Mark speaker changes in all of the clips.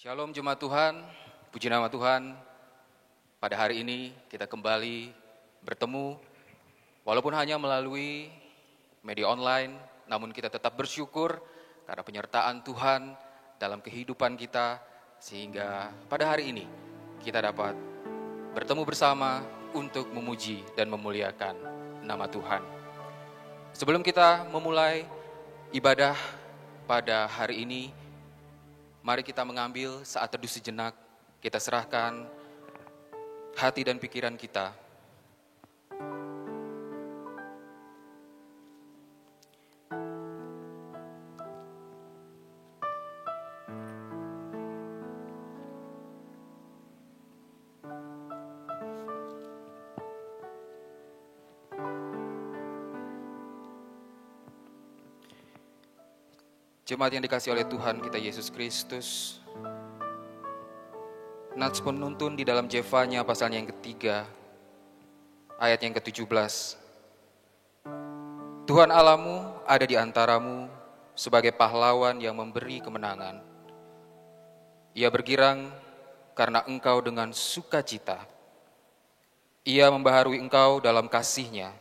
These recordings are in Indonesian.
Speaker 1: Shalom jemaat Tuhan, puji nama Tuhan. Pada hari ini kita kembali bertemu, walaupun hanya melalui media online, namun kita tetap bersyukur karena penyertaan Tuhan dalam kehidupan kita, sehingga pada hari ini kita dapat bertemu bersama untuk memuji dan memuliakan nama Tuhan. Sebelum kita memulai ibadah pada hari ini, mari kita mengambil saat teduh sejenak, kita serahkan hati dan pikiran kita. Jemaat yang dikasihi oleh Tuhan kita Yesus Kristus, nats penuntun di dalam Jefanya pasalnya yang ketiga, ayat yang ke-17. Tuhan Allahmu ada di antaramu sebagai pahlawan yang memberi kemenangan. Ia bergirang karena engkau dengan sukacita. Ia membaharui engkau dalam kasih-Nya.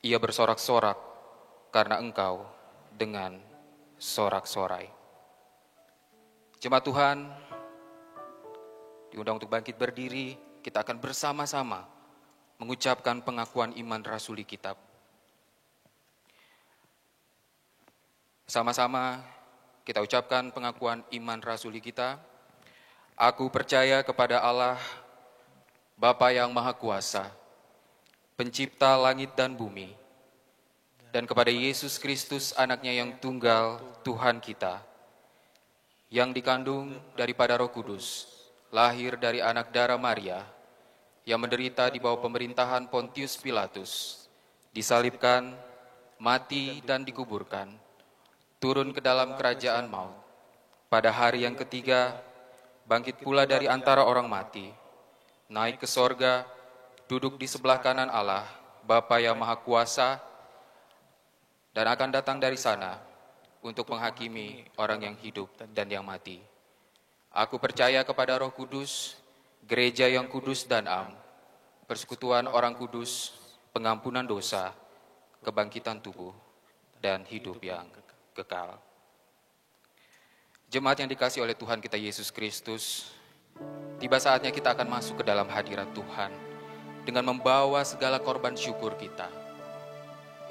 Speaker 1: Ia bersorak-sorak karena engkau dengan sorak-sorai. Jemaat Tuhan, diundang untuk bangkit berdiri, kita akan bersama-sama mengucapkan pengakuan iman rasuli kitab. Sama-sama kita ucapkan pengakuan iman rasuli kita. Aku percaya kepada Allah, Bapa yang Maha Kuasa, Pencipta langit dan bumi, dan kepada Yesus Kristus anaknya yang tunggal, Tuhan kita, yang dikandung daripada Roh Kudus, lahir dari anak darah Maria, yang menderita di bawah pemerintahan Pontius Pilatus, disalibkan, mati dan dikuburkan, turun ke dalam kerajaan maut. Pada hari yang ketiga, bangkit pula dari antara orang mati, naik ke sorga, duduk di sebelah kanan Allah, Bapa yang Maha Kuasa, dan akan datang dari sana untuk menghakimi orang yang hidup dan yang mati. Aku percaya kepada Roh Kudus, gereja yang kudus dan am, persekutuan orang kudus, pengampunan dosa, kebangkitan tubuh, dan hidup yang kekal. Jemaat yang dikasihi oleh Tuhan kita Yesus Kristus, tiba saatnya kita akan masuk ke dalam hadirat Tuhan dengan membawa segala korban syukur kita.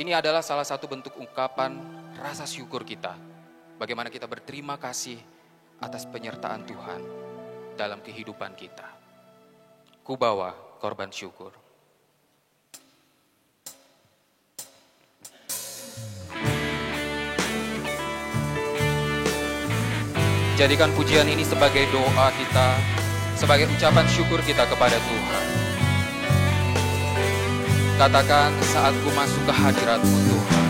Speaker 1: Ini adalah salah satu bentuk ungkapan rasa syukur kita. Bagaimana kita berterima kasih atas penyertaan Tuhan dalam kehidupan kita. Ku bawa korban syukur. Jadikan pujian ini sebagai doa kita, sebagai ucapan syukur kita kepada Tuhan. Katakan, saat ku masuk ke hadirat-Mu Tuhan.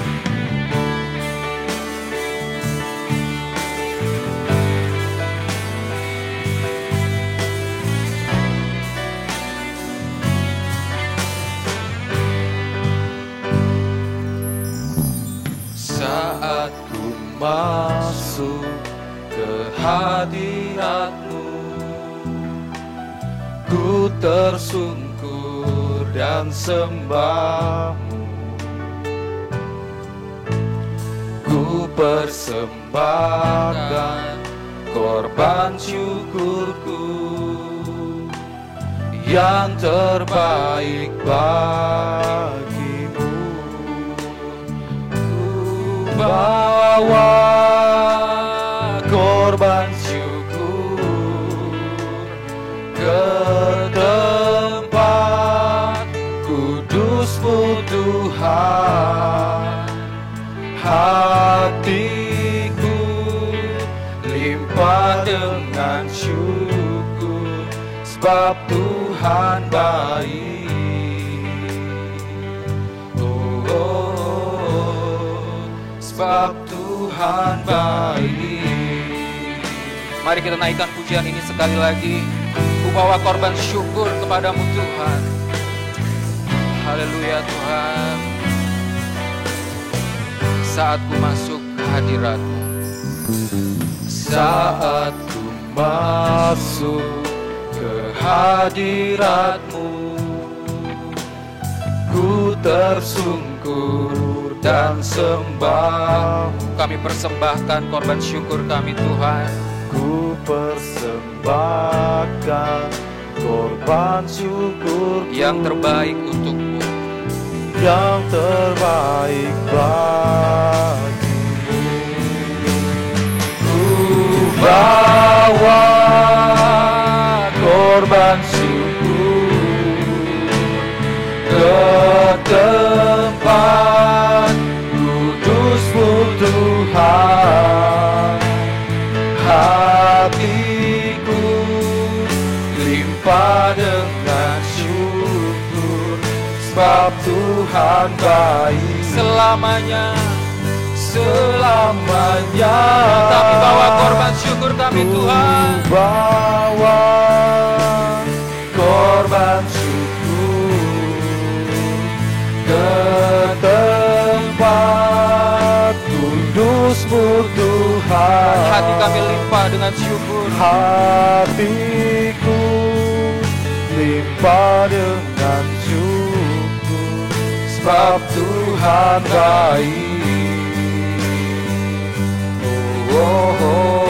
Speaker 2: Saat ku masuk ke hadirat-Mu, ku tersungkur dan sembah-Mu. Ku persembahkan korban syukurku yang terbaik bagimu. Ku bawa korban syukur ke tempat kudus-Mu Tuhan. Hatiku limpah dengan syukur, sebab Tuhan baik. Sebab Tuhan baik.
Speaker 1: Mari kita naikkan pujian ini sekali lagi. Ku bawa korban syukur kepadamu Tuhan. Haleluya Tuhan. Saat ku masuk ke hadirat-Mu,
Speaker 2: saat ku masuk ke hadirat-Mu. Ku tersungkur dan sembah.
Speaker 1: Kami persembahkan korban syukur kami Tuhan.
Speaker 2: Ku persembahkan korban syukur
Speaker 1: yang terbaik untukmu,
Speaker 2: yang terbaik bagimu. Ku bawa korban syukur ke tempat kudus-Mu Tuhan. Hatiku limpah dengan syukur, sebab Tuhan baik
Speaker 1: selamanya.
Speaker 2: Selamanya.
Speaker 1: Kami bawa korban syukur kami Tuhan.
Speaker 2: Ku bawa korban syukur ke tempat kudus-Mu Tuhan.
Speaker 1: Hati kami limpah dengan syukur.
Speaker 2: Hatiku limpah dengan syukur, sebab Tuhan baik. Oh, oh,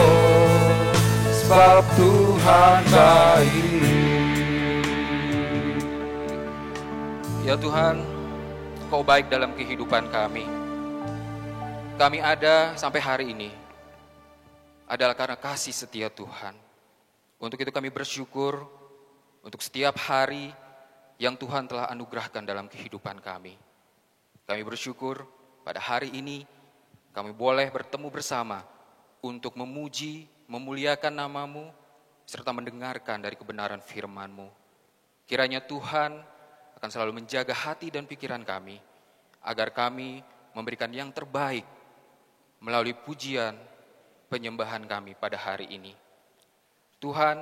Speaker 2: sebab Tuhan baik.
Speaker 1: Ya Tuhan, Kau baik dalam kehidupan kami. Kami ada sampai hari ini adalah karena kasih setia Tuhan. Untuk itu kami bersyukur untuk setiap hari yang Tuhan telah anugerahkan dalam kehidupan kami. Kami bersyukur pada hari ini kami boleh bertemu bersama untuk memuji, memuliakan nama-Mu, serta mendengarkan dari kebenaran firman-Mu. Kiranya Tuhan akan selalu menjaga hati dan pikiran kami, agar kami memberikan yang terbaik melalui pujian, penyembahan kami pada hari ini. Tuhan,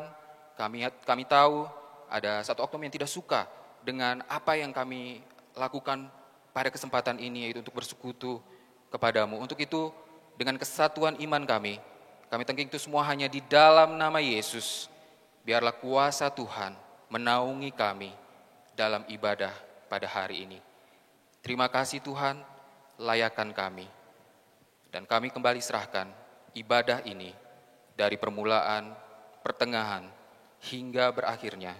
Speaker 1: kami tahu ada satu oknum yang tidak suka dengan apa yang kami lakukan pada kesempatan ini, yaitu untuk bersekutu kepadamu. Untuk itu, dengan kesatuan iman kami tengking itu semua hanya di dalam nama Yesus. Biarlah kuasa Tuhan menaungi kami dalam ibadah pada hari ini. Terima kasih Tuhan, layakan kami. Dan kami kembali serahkan ibadah ini dari permulaan, pertengahan, hingga berakhirnya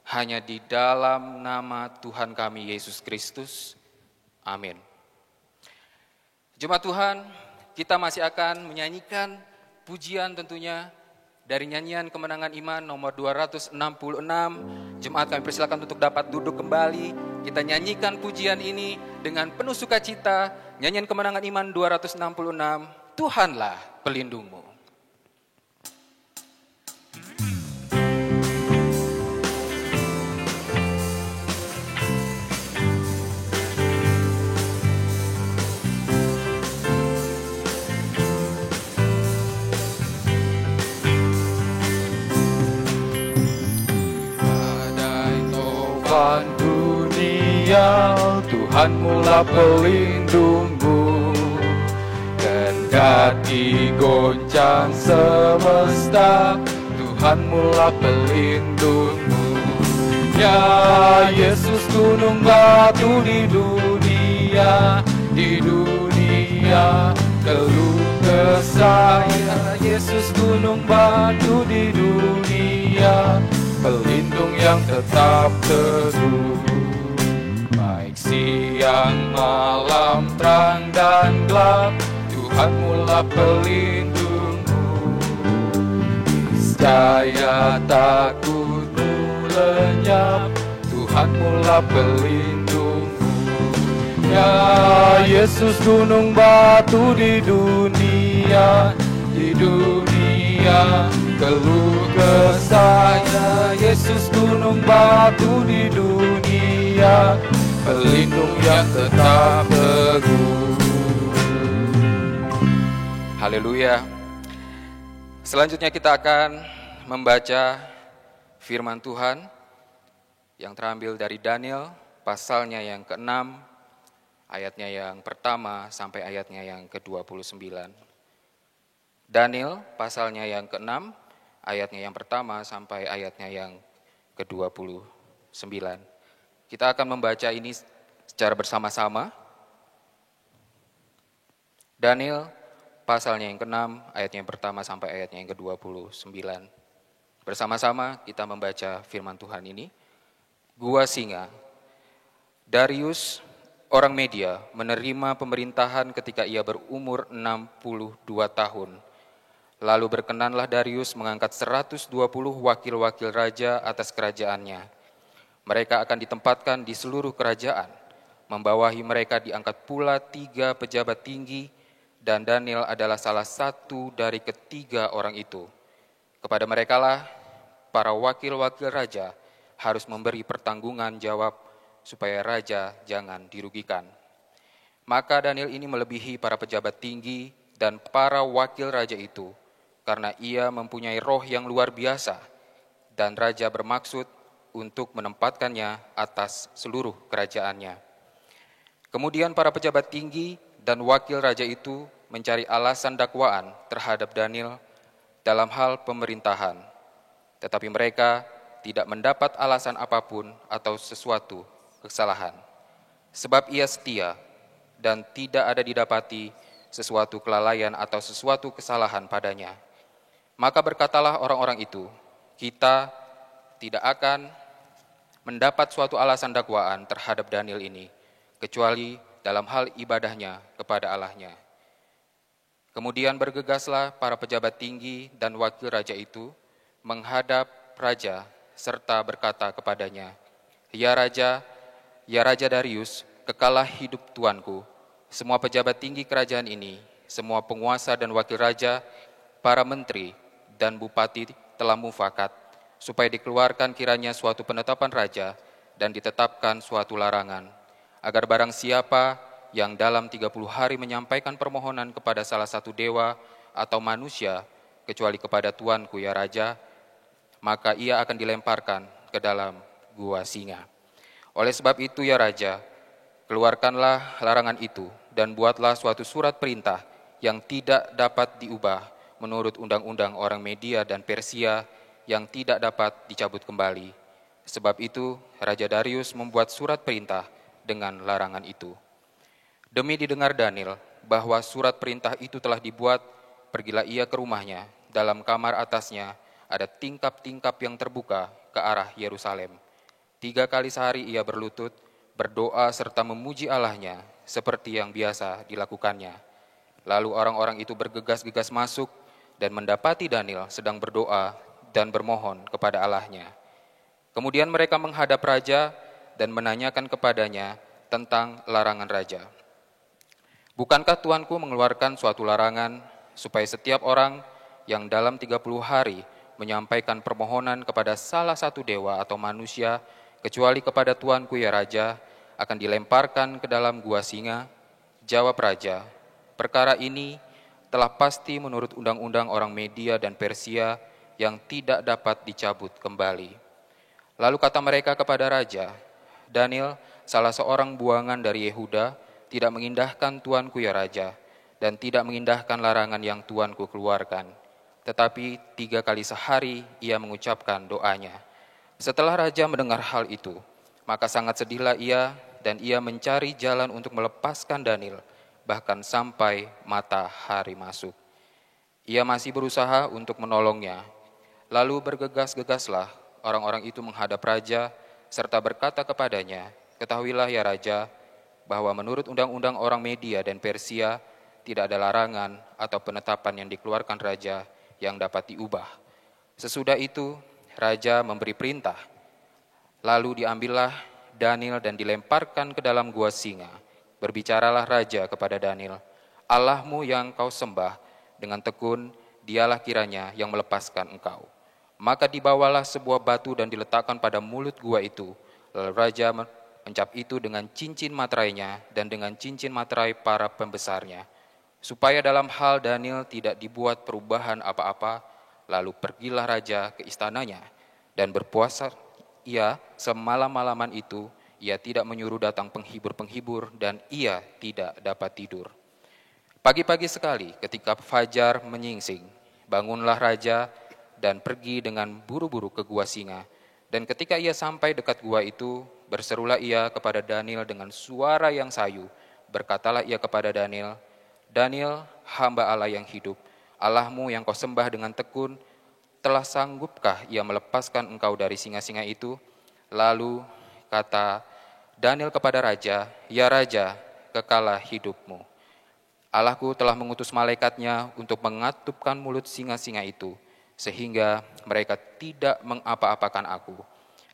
Speaker 1: hanya di dalam nama Tuhan kami Yesus Kristus. Amin. Jemaat Tuhan, kita masih akan menyanyikan pujian tentunya dari nyanyian Kemenangan Iman nomor 266. Jemaat kami persilakan untuk dapat duduk kembali. Kita nyanyikan pujian ini dengan penuh sukacita. Nyanyian Kemenangan Iman 266, Tuhanlah pelindungmu.
Speaker 2: Dunia, Tuhan mula pelindungmu. Kendati goncang semesta, Tuhan mula pelindungmu. Ya Yesus gunung batu di dunia keluh kesah. Ya Yesus gunung batu di dunia, pelindung yang tetap teguh. Baik siang, malam, terang dan gelap, Tuhan mula pelindungmu. Niscaya takutmu lenyap, Tuhan mula pelindungmu. Ya Yesus gunung batu di dunia keluh kesah. Ya Yesus gunung batu di dunia, pelindung yang tetap teguh.
Speaker 1: Haleluya. Selanjutnya kita akan membaca firman Tuhan yang terambil dari Daniel pasalnya yang ke-6, ayatnya yang pertama sampai ayatnya yang ke-29. Daniel pasalnya yang ke-6, ayatnya yang pertama sampai ayatnya yang ke-29. Kita akan membaca ini secara bersama-sama. Daniel pasalnya yang ke-6, ayatnya yang pertama sampai ayatnya yang ke-29. Bersama-sama kita membaca firman Tuhan ini. Gua Singa. Darius, orang Media, menerima pemerintahan ketika ia berumur 62 tahun. Lalu berkenanlah Darius mengangkat 120 wakil-wakil raja atas kerajaannya. Mereka akan ditempatkan di seluruh kerajaan. Membawahi mereka diangkat pula 3 pejabat tinggi, dan Daniel adalah salah satu dari ketiga orang itu. Kepada merekalah para wakil-wakil raja harus memberi pertanggungan jawab supaya raja jangan dirugikan. Maka Daniel ini melebihi para pejabat tinggi dan para wakil raja itu, karena ia mempunyai roh yang luar biasa, dan raja bermaksud untuk menempatkannya atas seluruh kerajaannya. Kemudian para pejabat tinggi dan wakil raja itu mencari alasan dakwaan terhadap Daniel dalam hal pemerintahan. Tetapi mereka tidak mendapat alasan apapun atau sesuatu kesalahan. Sebab ia setia dan tidak ada didapati sesuatu kelalaian atau sesuatu kesalahan padanya. Maka berkatalah orang-orang itu, kita tidak akan mendapat suatu alasan dakwaan terhadap Daniel ini, kecuali dalam hal ibadahnya kepada Allahnya. Kemudian bergegaslah para pejabat tinggi dan wakil raja itu menghadap raja serta berkata kepadanya, Ya Raja Darius, kekalah hidup tuanku. Semua pejabat tinggi kerajaan ini, semua penguasa dan wakil raja, para menteri dan bupati telah mufakat, supaya dikeluarkan kiranya suatu penetapan raja dan ditetapkan suatu larangan, agar barang siapa yang dalam 30 hari menyampaikan permohonan kepada salah satu dewa atau manusia, kecuali kepada tuanku ya Raja, maka ia akan dilemparkan ke dalam gua singa. Oleh sebab itu ya Raja, keluarkanlah larangan itu dan buatlah suatu surat perintah yang tidak dapat diubah menurut undang-undang orang Media dan Persia yang tidak dapat dicabut kembali. Sebab itu Raja Darius membuat surat perintah dengan larangan itu. Demi didengar Daniel bahwa surat perintah itu telah dibuat, pergilah ia ke rumahnya. Dalam kamar atasnya ada tingkap-tingkap yang terbuka ke arah Yerusalem. 3 kali sehari ia berlutut, berdoa serta memuji Allahnya seperti yang biasa dilakukannya. Lalu orang-orang itu bergegas-gegas masuk dan mendapati Daniel sedang berdoa dan bermohon kepada Allahnya. Kemudian mereka menghadap raja dan menanyakan kepadanya tentang larangan raja. Bukankah Tuanku mengeluarkan suatu larangan supaya setiap orang yang dalam 30 hari menyampaikan permohonan kepada salah satu dewa atau manusia, kecuali kepada Tuanku ya Raja, akan dilemparkan ke dalam gua singa? Jawab Raja, perkara ini telah pasti menurut undang-undang orang Media dan Persia yang tidak dapat dicabut kembali. Lalu kata mereka kepada Raja, Daniel, salah seorang buangan dari Yehuda, tidak mengindahkan Tuanku ya Raja, dan tidak mengindahkan larangan yang Tuanku keluarkan. Tetapi 3 kali sehari ia mengucapkan doanya. Setelah Raja mendengar hal itu, maka sangat sedihlah ia, dan ia mencari jalan untuk melepaskan Daniel, bahkan sampai matahari masuk. Ia masih berusaha untuk menolongnya. Lalu bergegas-gegaslah orang-orang itu menghadap Raja, serta berkata kepadanya, ketahuilah ya Raja, bahwa menurut undang-undang orang Media dan Persia, tidak ada larangan atau penetapan yang dikeluarkan Raja yang dapat diubah. Sesudah itu, Raja memberi perintah. Lalu diambillah Daniel dan dilemparkan ke dalam gua singa. Berbicaralah Raja kepada Daniel, Allahmu yang kau sembah dengan tekun, dialah kiranya yang melepaskan engkau. Maka dibawalah sebuah batu dan diletakkan pada mulut gua itu. Lalu Raja mencap itu dengan cincin materainya dan dengan cincin materai para pembesarnya, supaya dalam hal Daniel tidak dibuat perubahan apa-apa. Lalu pergilah Raja ke istananya dan berpuasa ia semalam-malaman itu. Ia tidak menyuruh datang penghibur-penghibur dan ia tidak dapat tidur. Pagi-pagi sekali ketika fajar menyingsing, bangunlah Raja dan pergi dengan buru-buru ke gua singa. Dan ketika ia sampai dekat gua itu, berserulah ia kepada Daniel dengan suara yang sayu. Berkatalah ia kepada Daniel, Daniel, hamba Allah yang hidup, Allahmu yang kau sembah dengan tekun, telah sanggupkah ia melepaskan engkau dari singa-singa itu? Lalu kata Daniel kepada raja, ya raja, kekalah hidupmu. Allahku telah mengutus malaikatnya untuk mengatupkan mulut singa-singa itu, sehingga mereka tidak mengapa-apakan aku.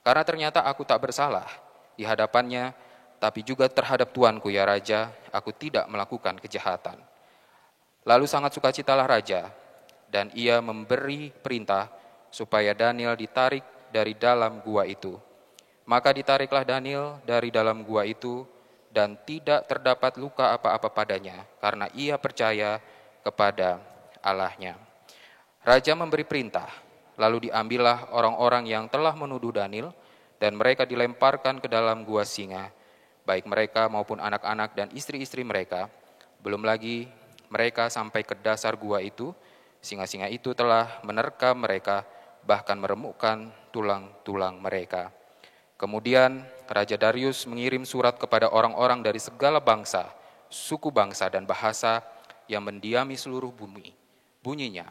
Speaker 1: Karena ternyata aku tak bersalah di hadapannya, tapi juga terhadap tuanku ya raja, aku tidak melakukan kejahatan. Lalu sangat sukacitalah raja, dan ia memberi perintah supaya Daniel ditarik dari dalam gua itu. Maka ditariklah Daniel dari dalam gua itu, dan tidak terdapat luka apa-apa padanya, karena ia percaya kepada Allahnya. Raja memberi perintah, lalu diambillah orang-orang yang telah menuduh Daniel, dan mereka dilemparkan ke dalam gua singa, baik mereka maupun anak-anak dan istri-istri mereka. Belum lagi mereka sampai ke dasar gua itu, singa-singa itu telah menerkam mereka, bahkan meremukkan tulang-tulang mereka. Kemudian Raja Darius mengirim surat kepada orang-orang dari segala bangsa, suku bangsa dan bahasa yang mendiami seluruh bumi. Bunyinya,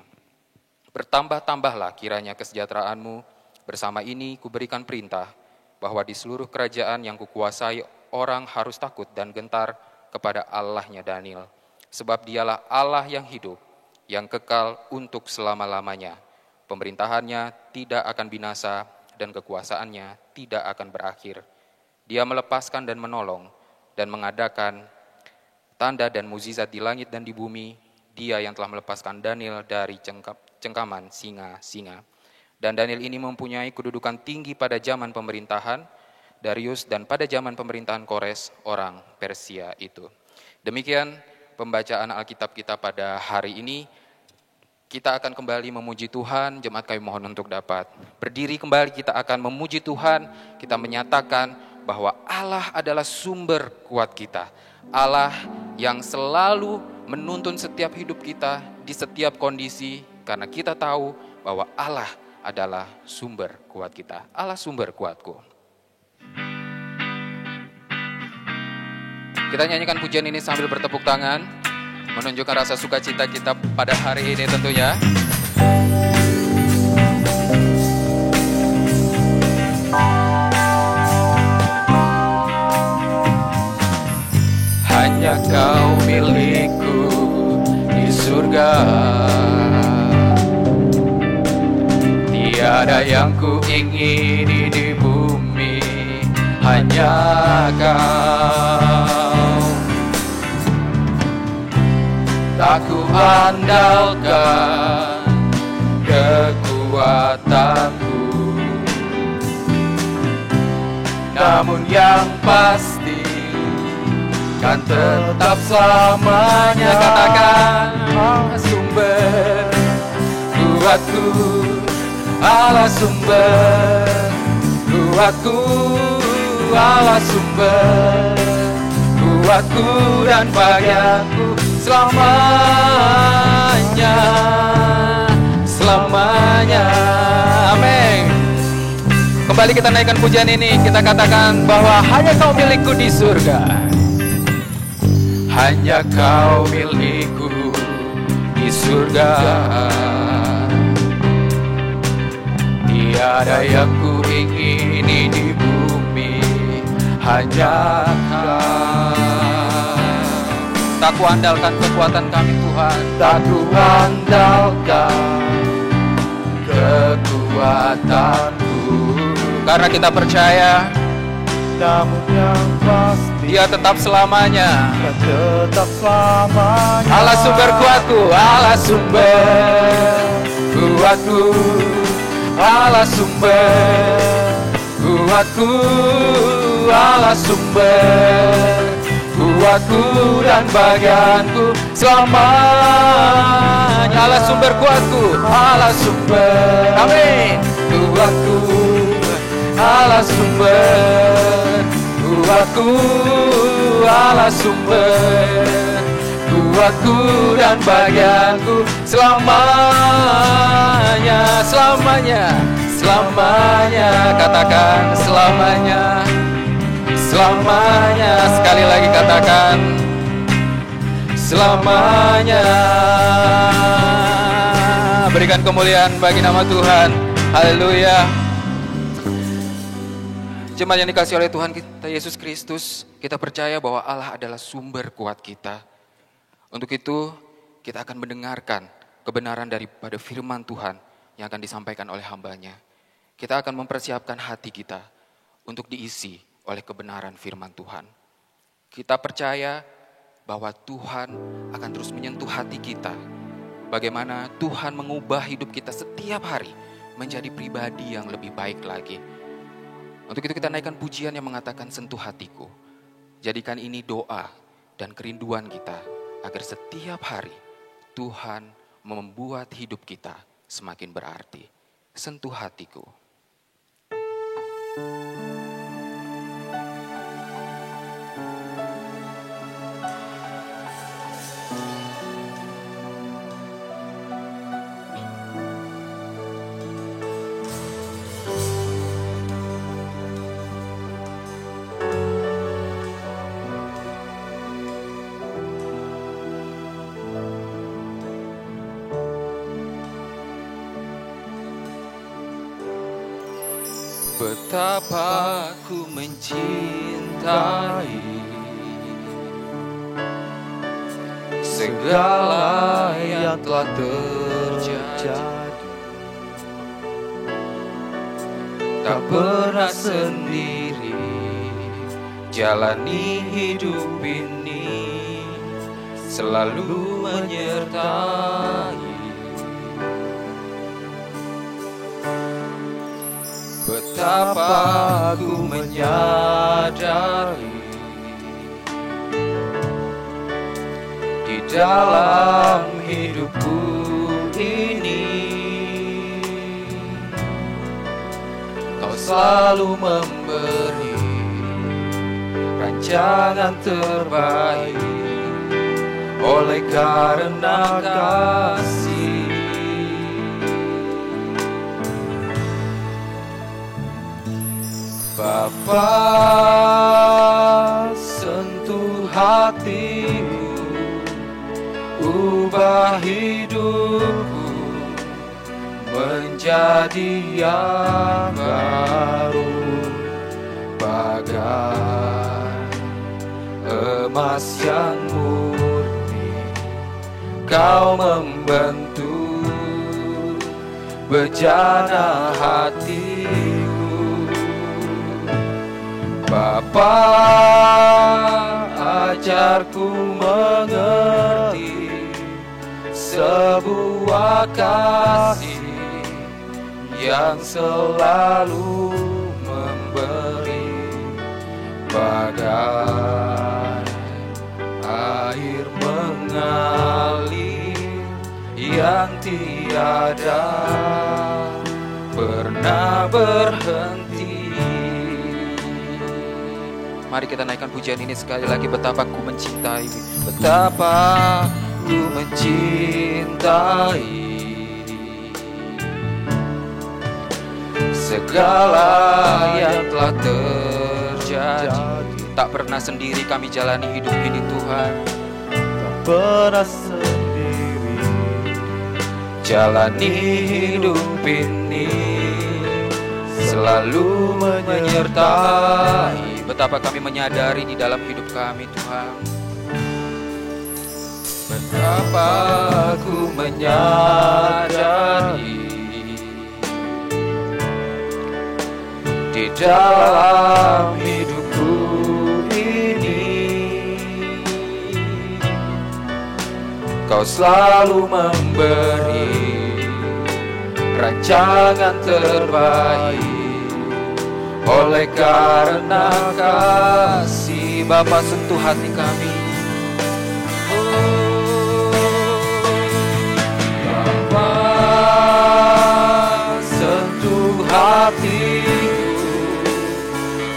Speaker 1: bertambah-tambahlah kiranya kesejahteraanmu, bersama ini kuberikan perintah bahwa di seluruh kerajaan yang kukuasai orang harus takut dan gentar kepada Allahnya Daniel. Sebab dialah Allah yang hidup, yang kekal untuk selama-lamanya. Pemerintahannya tidak akan binasa dan kekuasaannya tidak akan berakhir. Dia melepaskan dan menolong dan mengadakan tanda dan mukjizat di langit dan di bumi. Dia yang telah melepaskan Daniel dari cengkaman singa-singa. Dan Daniel ini mempunyai kedudukan tinggi pada zaman pemerintahan Darius dan pada zaman pemerintahan Kores, orang Persia itu. Demikian pembacaan Alkitab kita pada hari ini. Kita akan kembali memuji Tuhan, jemaat kami mohon untuk dapat berdiri kembali, kita akan memuji Tuhan, kita menyatakan bahwa Allah adalah sumber kuat kita. Allah yang selalu menuntun setiap hidup kita di setiap kondisi, karena kita tahu bahwa Allah adalah sumber kuat kita. Allah sumber kuatku. Kita nyanyikan pujian ini sambil bertepuk tangan, menunjukkan rasa sukacita kita pada hari ini tentunya.
Speaker 2: Hanya Kau milikku di surga, tiada yang ku ingini di bumi, hanya Kau. Tak ku andalkan kekuatanku, namun yang pasti kan tetap selamanya. Katakan sumber kuatku, Allah sumber kuatku, Allah sumber kuatku dan bagianku selamanya, selamanya. Amin. Kembali kita naikkan pujian ini, kita katakan bahwa hanya Kau milikku di surga, hanya Kau milikku di surga, tiada yang ku ingini di bumi, hanya Kau. Tak ku andalkan kekuatan kami Tuhan, tak ku andalkan kekuatanku, karena kita percaya, namun yang pasti Dia tetap selamanya, tetap selamanya. Allah sumber kuatku, Allah sumber kuatku, Allah sumber kuatku, Allah sumber kuatku dan bagianku selamanya. Allah sumber kuatku, Allah sumber, amin, kuatku, Allah sumber kuatku, Allah sumber kuatku dan bagianku selamanya, selamanya. selamanya, selamanya, katakan selamanya, selamanya, sekali lagi katakan selamanya. Berikan kemuliaan bagi nama Tuhan. Haleluya. Jemaat yang dikasihi oleh Tuhan kita Yesus Kristus, kita percaya bahwa Allah adalah sumber kuat kita. Untuk itu, kita akan mendengarkan kebenaran daripada firman Tuhan yang akan disampaikan oleh hamba-Nya. Kita akan mempersiapkan hati kita untuk diisi oleh kebenaran firman Tuhan. Kita percaya bahwa Tuhan akan terus menyentuh hati kita. Bagaimana Tuhan mengubah hidup kita setiap hari menjadi pribadi yang lebih baik lagi. Untuk itu kita naikkan pujian yang mengatakan sentuh hatiku. Jadikan ini doa dan kerinduan kita agar setiap hari Tuhan membuat hidup kita semakin berarti. Sentuh hatiku. Betapa ku mencintai segala yang telah terjadi. Tak pernah sendiri jalani hidup ini, selalu menyertai. Betapa ku menyadari di dalam hidupku ini Kau selalu memberi rancangan terbaik oleh karena kasih. Bapa, sentuh hatiku, ubah hidupku menjadi yang baru, bagai emas yang murni. Kau membentuk bejana hatiku. Bapa, ajarku mengerti sebuah kasih yang selalu memberi, bagai air mengalir yang tiada pernah berhenti. Mari kita naikkan pujian ini sekali lagi. Betapa ku mencintai, betapa ku mencintai segala yang telah terjadi. Tak pernah sendiri kami jalani hidup ini Tuhan.
Speaker 3: Tak pernah sendiri
Speaker 2: jalani hidup ini, selalu menyertai. Betapa kami menyadari di dalam hidup kami Tuhan. Betapa ku menyadari di dalam hidupku ini Kau selalu memberi rancangan terbaik oleh karena kasih. Bapa, sentuh hati kami. Bapa, sentuh hatiku,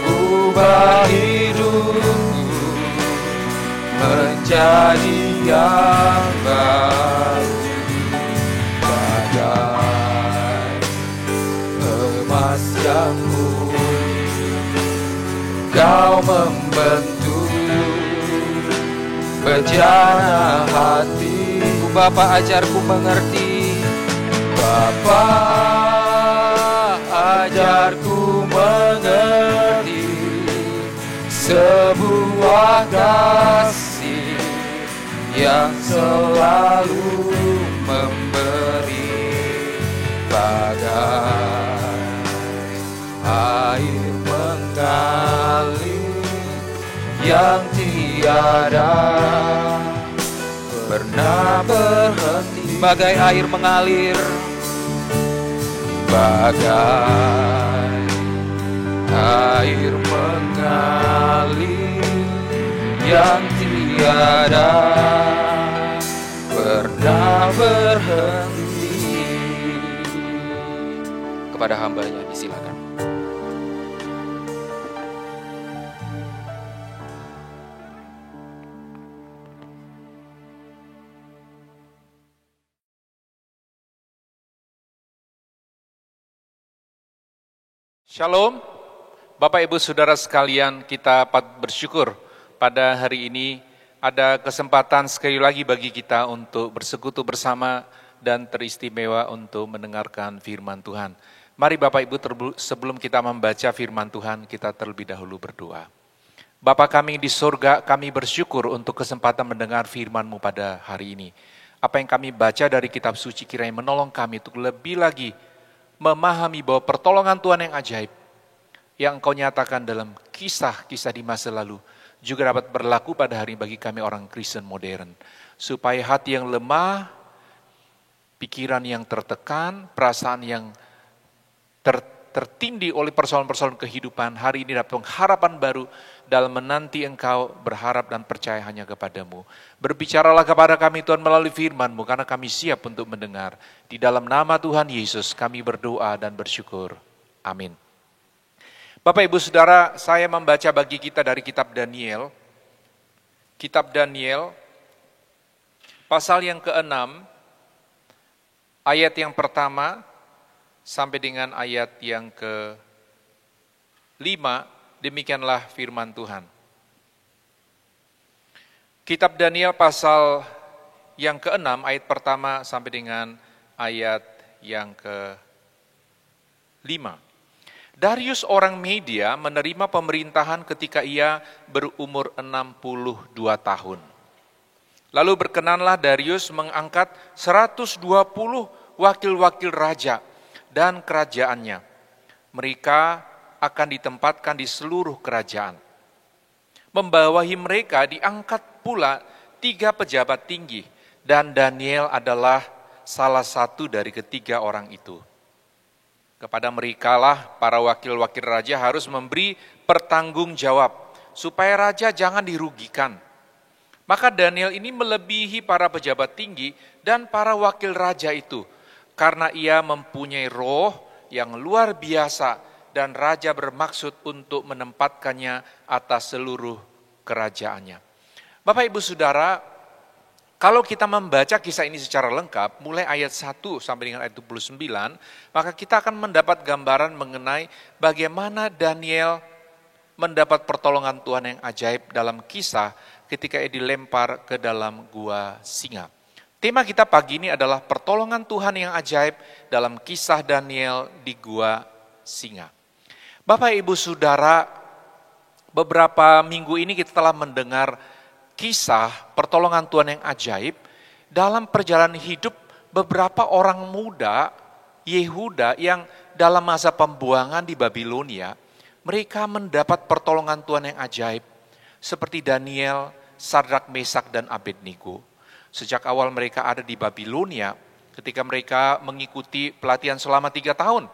Speaker 2: ubah hidupku menjadi yang baru, bagai yang murni, Kau membentuk bejana hatiku. Bapa, ajarku mengerti. Bapa, ajarku mengerti sebuah kasih yang selalu memberi, bagai air mengalir yang tiada pernah berhenti, bagai air mengalir, bagai air mengalir yang tiada pernah berhenti. Kepada hambanya disilakan.
Speaker 4: Shalom, Bapak Ibu Saudara sekalian, kita patut bersyukur pada hari ini ada kesempatan sekali lagi bagi kita untuk bersekutu bersama dan teristimewa untuk mendengarkan firman Tuhan. Mari Bapak Ibu, sebelum kita membaca firman Tuhan, kita terlebih dahulu berdoa. Bapa kami di surga, kami bersyukur untuk kesempatan mendengar firman-Mu pada hari ini. Apa yang kami baca dari kitab suci kiranya menolong kami untuk lebih lagi memahami bahwa pertolongan Tuhan yang ajaib yang Engkau nyatakan dalam kisah-kisah di masa lalu juga dapat berlaku pada hari bagi kami orang Kristen modern. Supaya hati yang lemah, pikiran yang tertekan, perasaan yang tertindih oleh persoalan-persoalan kehidupan, hari ini dapat harapan baru dalam menanti Engkau, berharap dan percaya hanya kepadamu. Berbicaralah kepada kami Tuhan melalui firman-Mu, karena kami siap untuk mendengar. Di dalam nama Tuhan Yesus kami berdoa dan bersyukur. Amin. Bapak Ibu Saudara, saya membaca bagi kita dari kitab Daniel. Kitab Daniel, pasal yang ke-6, ayat yang pertama, sampai dengan ayat yang ke-5, demikianlah firman Tuhan. Kitab Daniel pasal yang ke-6, ayat pertama sampai dengan ayat yang ke-5. Darius orang Media menerima pemerintahan ketika ia berumur 62 tahun. Lalu berkenanlah Darius mengangkat 120 wakil-wakil raja dan kerajaannya. Mereka akan ditempatkan di seluruh kerajaan. Membawahi mereka diangkat pula 3 pejabat tinggi, dan Daniel adalah salah satu dari ketiga orang itu. Kepada merekalah para wakil-wakil raja harus memberi pertanggungjawab, supaya raja jangan dirugikan. Maka Daniel ini melebihi para pejabat tinggi dan para wakil raja itu, karena ia mempunyai roh yang luar biasa dan raja bermaksud untuk menempatkannya atas seluruh kerajaannya. Bapak Ibu Saudara, kalau kita membaca kisah ini secara lengkap, mulai ayat 1 sampai dengan ayat 29, maka kita akan mendapat gambaran mengenai bagaimana Daniel mendapat pertolongan Tuhan yang ajaib dalam kisah ketika ia dilempar ke dalam gua singa. Tema kita pagi ini adalah pertolongan Tuhan yang ajaib dalam kisah Daniel di gua singa. Bapak Ibu Saudara, beberapa minggu ini kita telah mendengar kisah pertolongan Tuhan yang ajaib dalam perjalanan hidup beberapa orang muda Yehuda yang dalam masa pembuangan di Babilonia, mereka mendapat pertolongan Tuhan yang ajaib seperti Daniel, Sadrak, Mesak, dan Abednego. Sejak awal mereka ada di Babilonia, ketika mereka mengikuti pelatihan selama 3 tahun,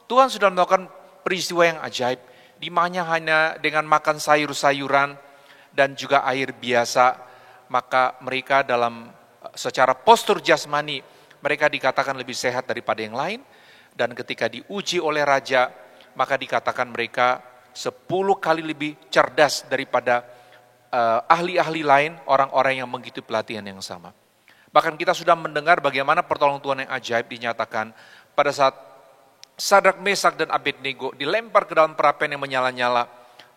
Speaker 4: Tuhan sudah melakukan peristiwa yang ajaib, di mana hanya dengan makan sayur-sayuran dan juga air biasa, maka mereka dalam secara postur jasmani, mereka dikatakan lebih sehat daripada yang lain, dan ketika diuji oleh raja, maka dikatakan mereka 10 kali lebih cerdas daripada ahli-ahli lain, orang-orang yang mengikuti pelatihan yang sama. Bahkan kita sudah mendengar bagaimana pertolongan Tuhan yang ajaib dinyatakan pada saat Sadrak, Mesak, dan Abednego dilempar ke dalam perapian yang menyala-nyala,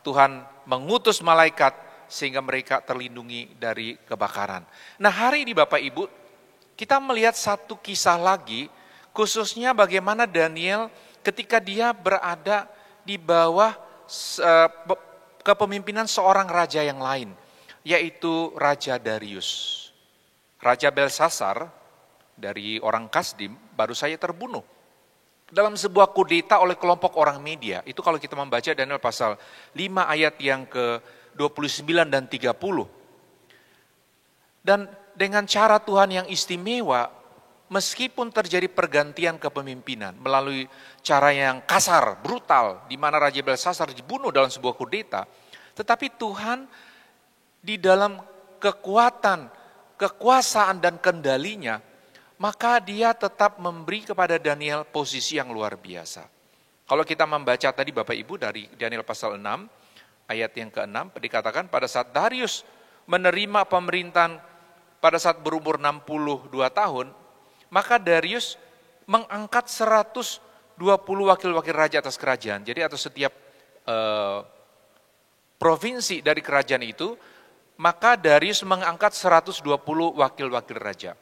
Speaker 4: Tuhan mengutus malaikat sehingga mereka terlindungi dari kebakaran. Nah, hari ini Bapak Ibu, kita melihat satu kisah lagi, khususnya bagaimana Daniel ketika dia berada di bawah kepemimpinan seorang raja yang lain, yaitu Raja Darius. Raja Belsasar dari orang Kasdim baru saja terbunuh dalam sebuah kudeta oleh kelompok orang Media. Itu kalau kita membaca Daniel pasal 5 ayat yang ke-29 dan 30. Dan dengan cara Tuhan yang istimewa, meskipun terjadi pergantian kepemimpinan melalui cara yang kasar, brutal, di mana Raja Belsasar dibunuh dalam sebuah kudeta, tetapi Tuhan di dalam kekuatan, kekuasaan dan kendalinya, maka dia tetap memberi kepada Daniel posisi yang luar biasa. Kalau kita membaca tadi Bapak Ibu dari Daniel pasal 6, ayat yang ke-6, dikatakan pada saat Darius menerima pemerintahan pada saat berumur 62 tahun, maka Darius mengangkat 120 wakil-wakil raja atas kerajaan. Jadi atas setiap provinsi dari kerajaan itu, maka Darius mengangkat 120 wakil-wakil raja.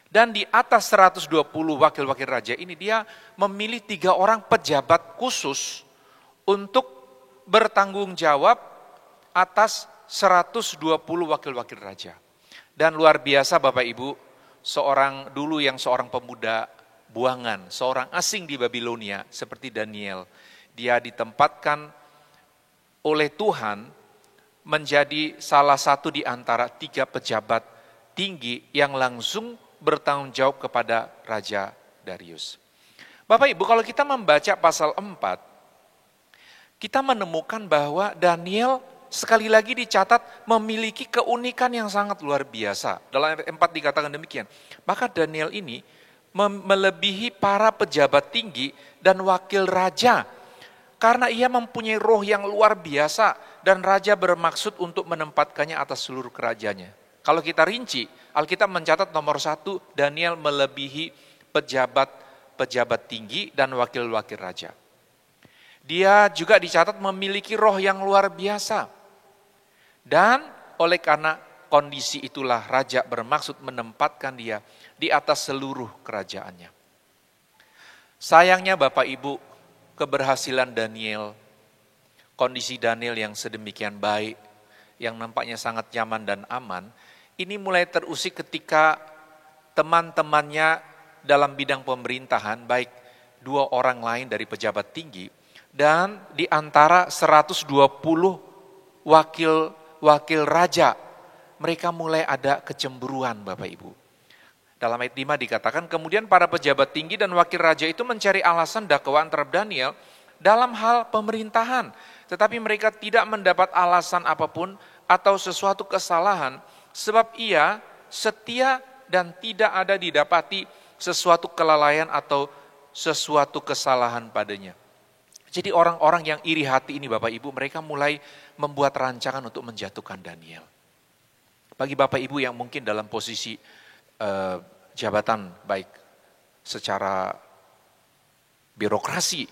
Speaker 4: Dan di atas 120 wakil-wakil raja ini dia memilih 3 orang pejabat khusus untuk bertanggung jawab atas 120 wakil-wakil raja. Dan luar biasa Bapak Ibu, seorang pemuda buangan, seorang asing di Babilonia seperti Daniel, dia ditempatkan oleh Tuhan menjadi salah satu di antara 3 pejabat tinggi yang langsung bertanggung jawab kepada Raja Darius. Bapak Ibu, kalau kita membaca pasal 4, kita menemukan bahwa Daniel sekali lagi dicatat memiliki keunikan yang sangat luar biasa. Dalam ayat 4 dikatakan demikian, maka Daniel ini melebihi para pejabat tinggi dan wakil raja, karena ia mempunyai roh yang luar biasa dan raja bermaksud untuk menempatkannya atas seluruh kerajaannya. Kalau kita rinci, Alkitab mencatat nomor 1, Daniel melebihi pejabat tinggi dan wakil-wakil raja. Dia juga dicatat memiliki roh yang luar biasa. Dan oleh karena kondisi itulah raja bermaksud menempatkan dia di atas seluruh kerajaannya. Sayangnya Bapak Ibu, keberhasilan Daniel, kondisi Daniel yang sedemikian baik, yang nampaknya sangat nyaman dan aman, ini mulai terusik ketika teman-temannya dalam bidang pemerintahan, baik 2 orang lain dari pejabat tinggi, dan di antara 120 wakil raja, mereka mulai ada kecemburuan Bapak Ibu. Dalam ayat 5 dikatakan, kemudian para pejabat tinggi dan wakil raja itu mencari alasan dakwaan terhadap Daniel dalam hal pemerintahan. Tetapi mereka tidak mendapat alasan apapun atau sesuatu kesalahan, sebab ia setia dan tidak ada didapati sesuatu kelalaian atau sesuatu kesalahan padanya. Jadi orang-orang yang iri hati ini Bapak Ibu, mereka mulai membuat rancangan untuk menjatuhkan Daniel. Bagi Bapak Ibu yang mungkin dalam posisi jabatan, baik secara birokrasi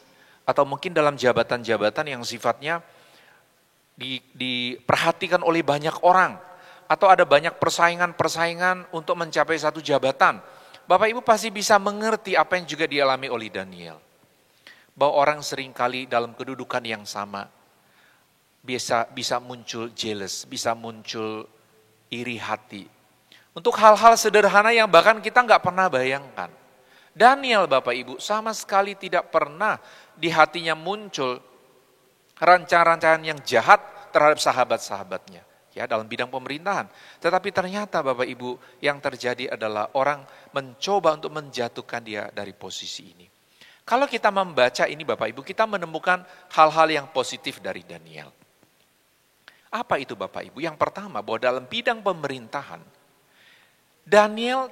Speaker 4: atau mungkin dalam jabatan-jabatan yang sifatnya diperhatikan oleh banyak orang, atau ada banyak persaingan untuk mencapai satu jabatan, Bapak Ibu pasti bisa mengerti apa yang juga dialami oleh Daniel. Bahwa orang seringkali dalam kedudukan yang sama bisa muncul jealous, bisa muncul iri hati. Untuk hal-hal sederhana yang bahkan kita nggak pernah bayangkan. Daniel Bapak Ibu sama sekali tidak pernah di hatinya muncul rancangan-rancangan yang jahat terhadap sahabat-sahabatnya. Ya, dalam bidang pemerintahan. Tetapi ternyata Bapak Ibu yang terjadi adalah orang mencoba untuk menjatuhkan dia dari posisi ini. Kalau kita membaca ini Bapak Ibu, kita menemukan hal-hal yang positif dari Daniel. Apa itu Bapak Ibu? Yang pertama, bahwa dalam bidang pemerintahan, Daniel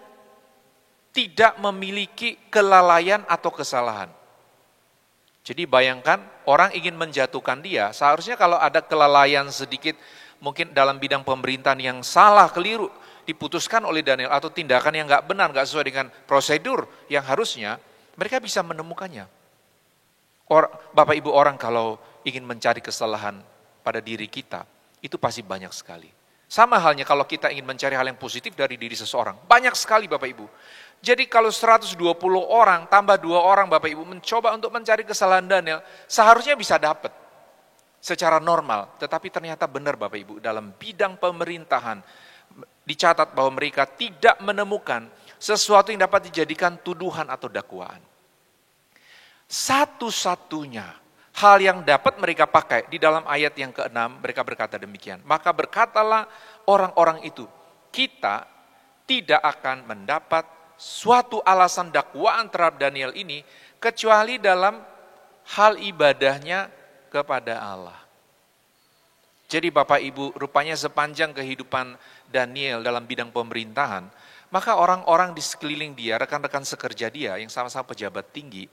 Speaker 4: tidak memiliki kelalaian atau kesalahan. Jadi bayangkan orang ingin menjatuhkan dia, seharusnya kalau ada kelalaian sedikit, mungkin dalam bidang pemerintahan yang salah, keliru, diputuskan oleh Daniel, atau tindakan yang gak benar, gak sesuai dengan prosedur yang harusnya, mereka bisa menemukannya. Bapak Ibu, orang kalau ingin mencari kesalahan pada diri kita, itu pasti banyak sekali. Sama halnya kalau kita ingin mencari hal yang positif dari diri seseorang, banyak sekali Bapak Ibu. Jadi kalau 120 orang tambah 2 orang Bapak Ibu mencoba untuk mencari kesalahan Daniel, seharusnya bisa dapat secara normal. Tetapi ternyata benar Bapak Ibu, dalam bidang pemerintahan dicatat bahwa mereka tidak menemukan sesuatu yang dapat dijadikan tuduhan atau dakwaan. Satu-satunya hal yang dapat mereka pakai di dalam ayat yang ke-6, mereka berkata demikian. Maka berkatalah orang-orang itu, kita tidak akan mendapat suatu alasan dakwaan terhadap Daniel ini, kecuali dalam hal ibadahnya kepada Allah. Jadi Bapak Ibu, rupanya sepanjang kehidupan Daniel dalam bidang pemerintahan, maka orang-orang di sekeliling dia, rekan-rekan sekerja dia yang sama-sama pejabat tinggi,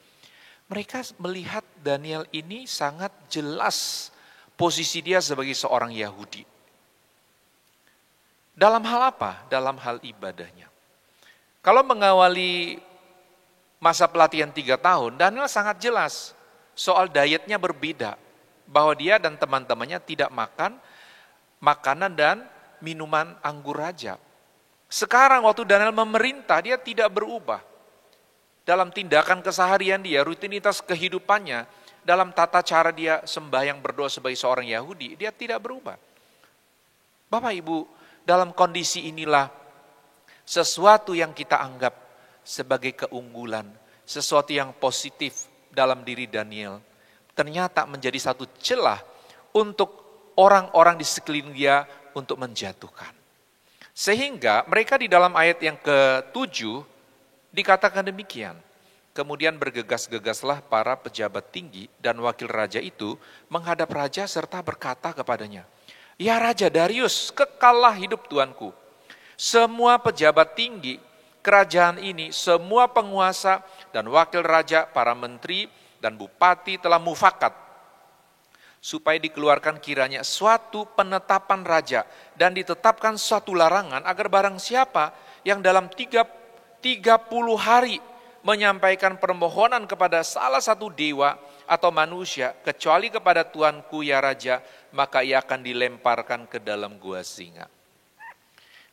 Speaker 4: mereka melihat Daniel ini sangat jelas posisi dia sebagai seorang Yahudi. Dalam hal apa? Dalam hal ibadahnya. Kalau mengawali masa pelatihan 3 tahun, Daniel sangat jelas soal dietnya berbeda. Bahwa dia dan teman-temannya tidak makan makanan dan minuman anggur raja. Sekarang waktu Daniel memerintah, dia tidak berubah. Dalam tindakan keseharian dia, rutinitas kehidupannya, dalam tata cara dia sembahyang berdoa sebagai seorang Yahudi, dia tidak berubah. Bapak Ibu, dalam kondisi inilah sesuatu yang kita anggap sebagai keunggulan, sesuatu yang positif dalam diri Daniel, ternyata menjadi satu celah untuk orang-orang di sekeliling dia untuk menjatuhkan. Sehingga mereka di dalam ayat yang ke-7 dikatakan demikian. Kemudian bergegas-gegaslah para pejabat tinggi dan wakil raja itu menghadap raja serta berkata kepadanya, "Ya Raja Darius, kekallah hidup tuanku. Semua pejabat tinggi kerajaan ini, semua penguasa dan wakil raja, para menteri dan bupati telah mufakat supaya dikeluarkan kiranya suatu penetapan raja dan ditetapkan suatu larangan agar barang siapa yang dalam 30 hari menyampaikan permohonan kepada salah satu dewa atau manusia kecuali kepada tuanku ya raja, maka ia akan dilemparkan ke dalam gua singa."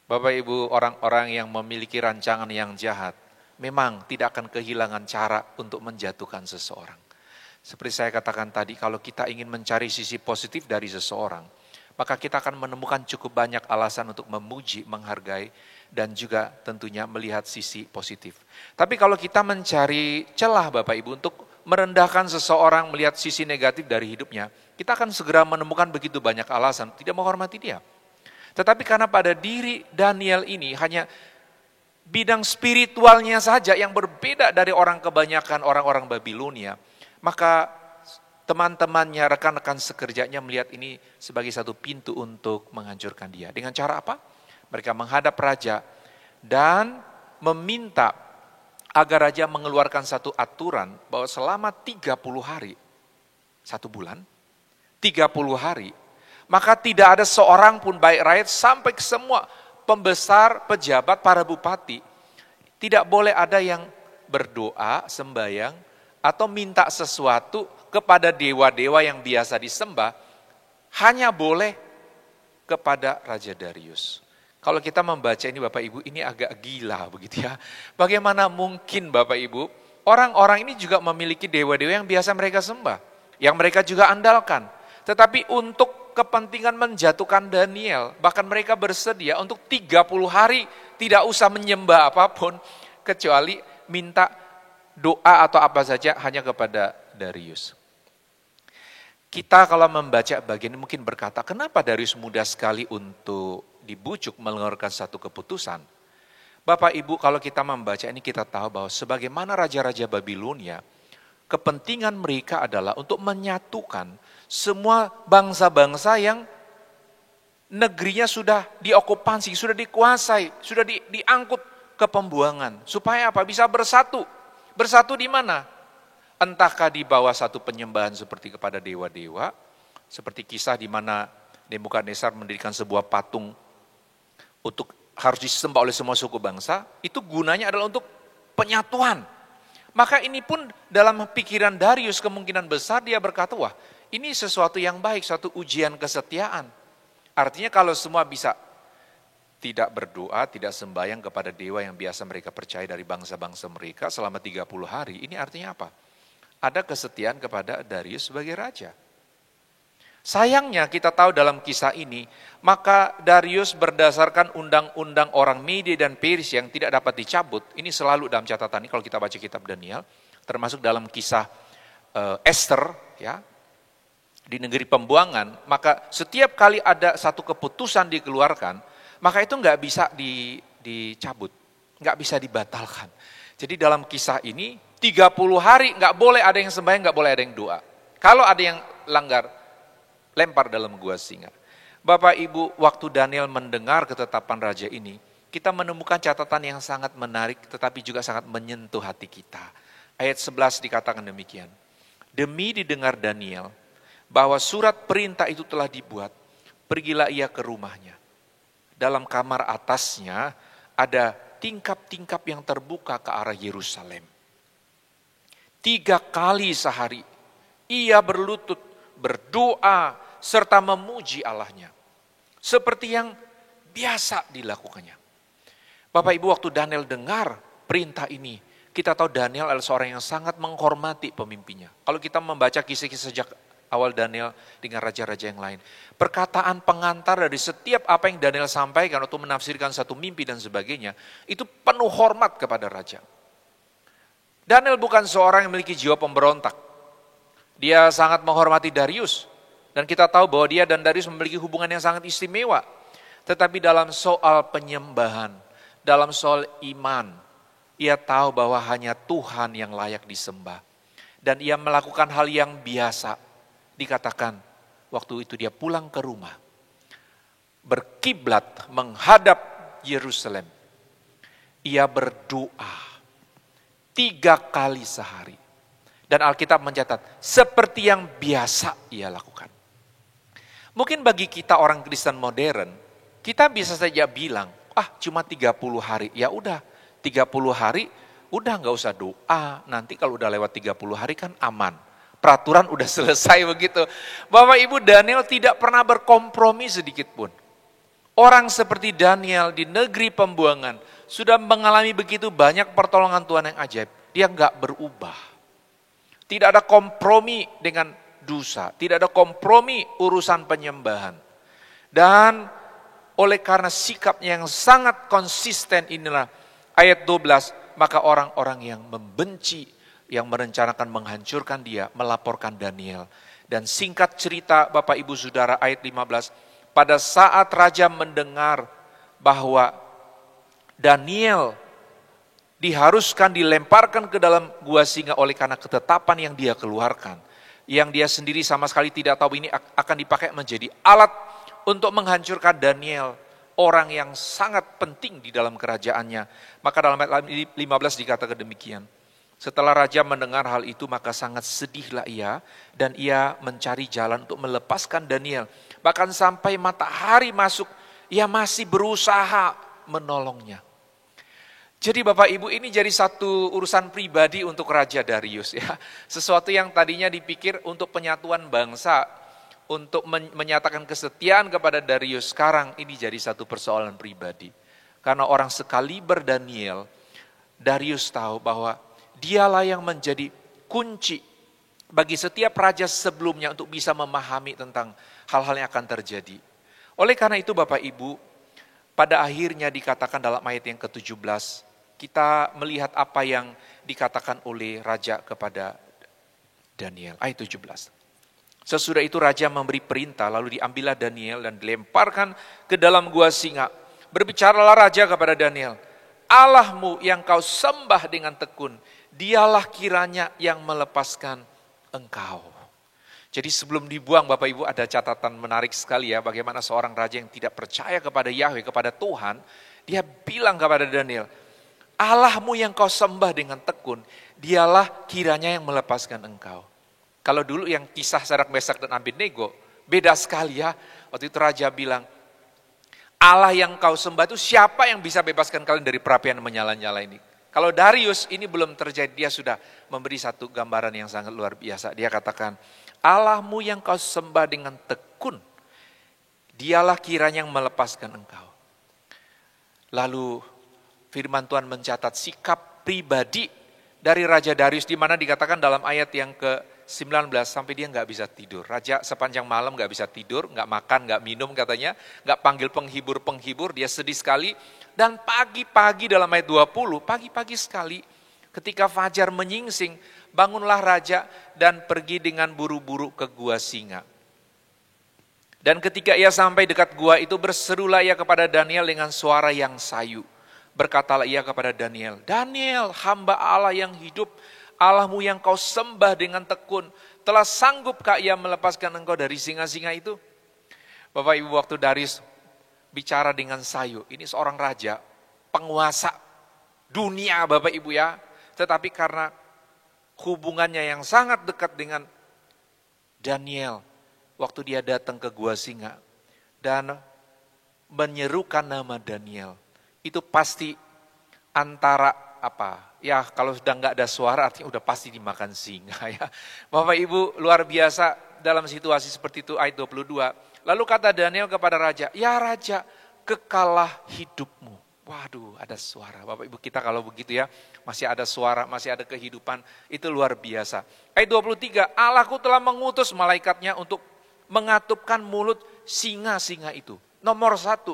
Speaker 4: Bapak Ibu, orang-orang yang memiliki rancangan yang jahat memang tidak akan kehilangan cara untuk menjatuhkan seseorang. Seperti saya katakan tadi, kalau kita ingin mencari sisi positif dari seseorang, maka kita akan menemukan cukup banyak alasan untuk memuji, menghargai, dan juga tentunya melihat sisi positif. Tapi kalau kita mencari celah Bapak Ibu untuk merendahkan seseorang, melihat sisi negatif dari hidupnya, kita akan segera menemukan begitu banyak alasan tidak menghormati dia. Tetapi karena pada diri Daniel ini hanya bidang spiritualnya saja yang berbeda dari orang kebanyakan orang-orang Babilonia, maka teman-temannya, rekan-rekan sekerjanya melihat ini sebagai satu pintu untuk menghancurkan dia. Dengan cara apa? Mereka menghadap raja dan meminta agar raja mengeluarkan satu aturan bahwa selama 30 hari, 1 bulan, 30 hari, maka tidak ada seorang pun baik rakyat sampai ke semua pembesar, pejabat, para bupati, tidak boleh ada yang berdoa, sembahyang, atau minta sesuatu kepada dewa-dewa yang biasa disembah, hanya boleh kepada Raja Darius. Kalau kita membaca ini Bapak Ibu, ini agak gila begitu ya. Bagaimana mungkin Bapak Ibu, orang-orang ini juga memiliki dewa-dewa yang biasa mereka sembah, yang mereka juga andalkan. Tetapi untuk kepentingan menjatuhkan Daniel, bahkan mereka bersedia untuk 30 hari tidak usah menyembah apapun, kecuali minta doa atau apa saja hanya kepada Darius. Kita kalau membaca bagian ini mungkin berkata, kenapa Darius mudah sekali untuk dibujuk mengeluarkan satu keputusan? Bapak Ibu, kalau kita membaca ini kita tahu bahwa sebagaimana raja-raja Babilonia, kepentingan mereka adalah untuk menyatukan semua bangsa-bangsa yang negerinya sudah diokupasi, sudah dikuasai, sudah diangkut ke pembuangan. Supaya apa? Bisa bersatu. Bersatu di mana? Entahkah di bawah satu penyembahan seperti kepada dewa-dewa, seperti kisah di mana Nebukadnezar mendirikan sebuah patung untuk harus disembah oleh semua suku bangsa, itu gunanya adalah untuk penyatuan. Maka ini pun dalam pikiran Darius kemungkinan besar dia berkata, wah ini sesuatu yang baik, suatu ujian kesetiaan. Artinya kalau semua bisa tidak berdoa, tidak sembahyang kepada dewa yang biasa mereka percaya dari bangsa-bangsa mereka selama 30 hari, ini artinya apa? Ada kesetiaan kepada Darius sebagai raja. Sayangnya kita tahu dalam kisah ini, maka Darius berdasarkan undang-undang orang Media dan Persia yang tidak dapat dicabut, ini selalu dalam catatan ini kalau kita baca kitab Daniel, termasuk dalam kisah Esther, ya, di negeri pembuangan, maka setiap kali ada satu keputusan dikeluarkan, maka itu nggak bisa dicabut, nggak bisa dibatalkan. Jadi dalam kisah ini, 30 hari nggak boleh ada yang sembahyang, nggak boleh ada yang doa. Kalau ada yang langgar, lempar dalam gua singa. Bapak Ibu, waktu Daniel mendengar ketetapan raja ini, kita menemukan catatan yang sangat menarik tetapi juga sangat menyentuh hati kita. Ayat 11 dikatakan demikian. Demi didengar Daniel bahwa surat perintah itu telah dibuat, pergilah ia ke rumahnya. Dalam kamar atasnya ada tingkap-tingkap yang terbuka ke arah Yerusalem. 3 kali sehari ia berlutut, berdoa, serta memuji Allahnya. Seperti yang biasa dilakukannya. Bapak Ibu, waktu Daniel dengar perintah ini, kita tahu Daniel adalah seorang yang sangat menghormati pemimpinnya. Kalau kita membaca kisah-kisah sejak awal Daniel dengan raja-raja yang lain, perkataan pengantar dari setiap apa yang Daniel sampaikan untuk menafsirkan satu mimpi dan sebagainya, itu penuh hormat kepada raja. Daniel bukan seorang yang memiliki jiwa pemberontak. Dia sangat menghormati Darius. Dan kita tahu bahwa dia dan Darius memiliki hubungan yang sangat istimewa. Tetapi dalam soal penyembahan, dalam soal iman, ia tahu bahwa hanya Tuhan yang layak disembah. Dan ia melakukan hal yang biasa. Dikatakan waktu itu dia pulang ke rumah. Berkiblat menghadap Yerusalem. Ia berdoa 3 kali sehari. Dan Alkitab mencatat seperti yang biasa ia lakukan. Mungkin bagi kita orang Kristen modern, kita bisa saja bilang, cuma 30 hari, ya udah 30 hari, udah nggak usah doa, nanti kalau udah lewat 30 hari kan aman. Peraturan udah selesai begitu. Bapak Ibu, Daniel tidak pernah berkompromi sedikit pun. Orang seperti Daniel di negeri pembuangan sudah mengalami begitu banyak pertolongan Tuhan yang ajaib. Dia nggak berubah. Tidak ada kompromi dengan dosa, tidak ada kompromi urusan penyembahan. Dan oleh karena sikapnya yang sangat konsisten inilah ayat 12, maka orang-orang yang membenci, yang merencanakan menghancurkan dia, melaporkan Daniel. Dan singkat cerita Bapak Ibu Saudara ayat 15, pada saat raja mendengar bahwa Daniel diharuskan dilemparkan ke dalam gua singa oleh karena ketetapan yang dia keluarkan, yang dia sendiri sama sekali tidak tahu ini akan dipakai menjadi alat untuk menghancurkan Daniel, orang yang sangat penting di dalam kerajaannya. Maka dalam ayat 15 dikatakan demikian. Setelah raja mendengar hal itu, maka sangat sedihlah ia, dan ia mencari jalan untuk melepaskan Daniel. Bahkan sampai matahari masuk, ia masih berusaha menolongnya. Jadi Bapak Ibu, ini jadi satu urusan pribadi untuk Raja Darius ya. Sesuatu yang tadinya dipikir untuk penyatuan bangsa, untuk menyatakan kesetiaan kepada Darius, sekarang ini jadi satu persoalan pribadi. Karena orang sekaliber Daniel, Darius tahu bahwa dialah yang menjadi kunci bagi setiap raja sebelumnya untuk bisa memahami tentang hal-hal yang akan terjadi. Oleh karena itu Bapak Ibu, pada akhirnya dikatakan dalam ayat yang ke-17, kita melihat apa yang dikatakan oleh raja kepada Daniel. Ayat 17. Sesudah itu raja memberi perintah, lalu diambillah Daniel dan dilemparkan ke dalam gua singa. Berbicaralah raja kepada Daniel, Allahmu yang kau sembah dengan tekun, dialah kiranya yang melepaskan engkau. Jadi sebelum dibuang Bapak Ibu, ada catatan menarik sekali ya, bagaimana seorang raja yang tidak percaya kepada Yahweh, kepada Tuhan, dia bilang kepada Daniel, Allahmu yang kau sembah dengan tekun, dialah kiranya yang melepaskan engkau. Kalau dulu yang kisah Sadrak Mesak dan Abednego, beda sekali ya. Waktu itu raja bilang, Allah yang kau sembah itu siapa yang bisa bebaskan kalian dari perapian yang menyala-nyala ini? Kalau Darius ini belum terjadi, dia sudah memberi satu gambaran yang sangat luar biasa. Dia katakan, Allahmu yang kau sembah dengan tekun, dialah kiranya yang melepaskan engkau. Lalu firman Tuhan mencatat sikap pribadi dari Raja Darius, di mana dikatakan dalam ayat yang ke-19, sampai dia nggak bisa tidur. Raja sepanjang malam nggak bisa tidur, nggak makan, nggak minum katanya, nggak panggil penghibur-penghibur, dia sedih sekali. Dan pagi-pagi dalam ayat 20, pagi-pagi sekali ketika fajar menyingsing, bangunlah raja dan pergi dengan buru-buru ke gua singa. Dan ketika ia sampai dekat gua itu, berserulah ia kepada Daniel dengan suara yang sayu. Berkatalah ia kepada Daniel, Daniel, hamba Allah yang hidup, Allahmu yang kau sembah dengan tekun, telah sanggupkah ia melepaskan engkau dari singa-singa itu? Bapak Ibu, waktu Darius bicara dengan sayu, ini seorang raja, penguasa dunia Bapak Ibu ya. Tetapi karena hubungannya yang sangat dekat dengan Daniel, waktu dia datang ke gua singa dan menyerukan nama Daniel, itu pasti antara apa? Ya kalau sudah nggak ada suara artinya udah pasti dimakan singa ya. Bapak Ibu, luar biasa dalam situasi seperti itu. Ayat 22. Lalu kata Daniel kepada raja, ya raja, kekalah hidupmu. Waduh, ada suara. Bapak Ibu, kita kalau begitu ya, masih ada suara, masih ada kehidupan, itu luar biasa. Ayat 23, Allahku telah mengutus malaikatnya untuk mengatupkan mulut singa-singa itu. Nomor 1,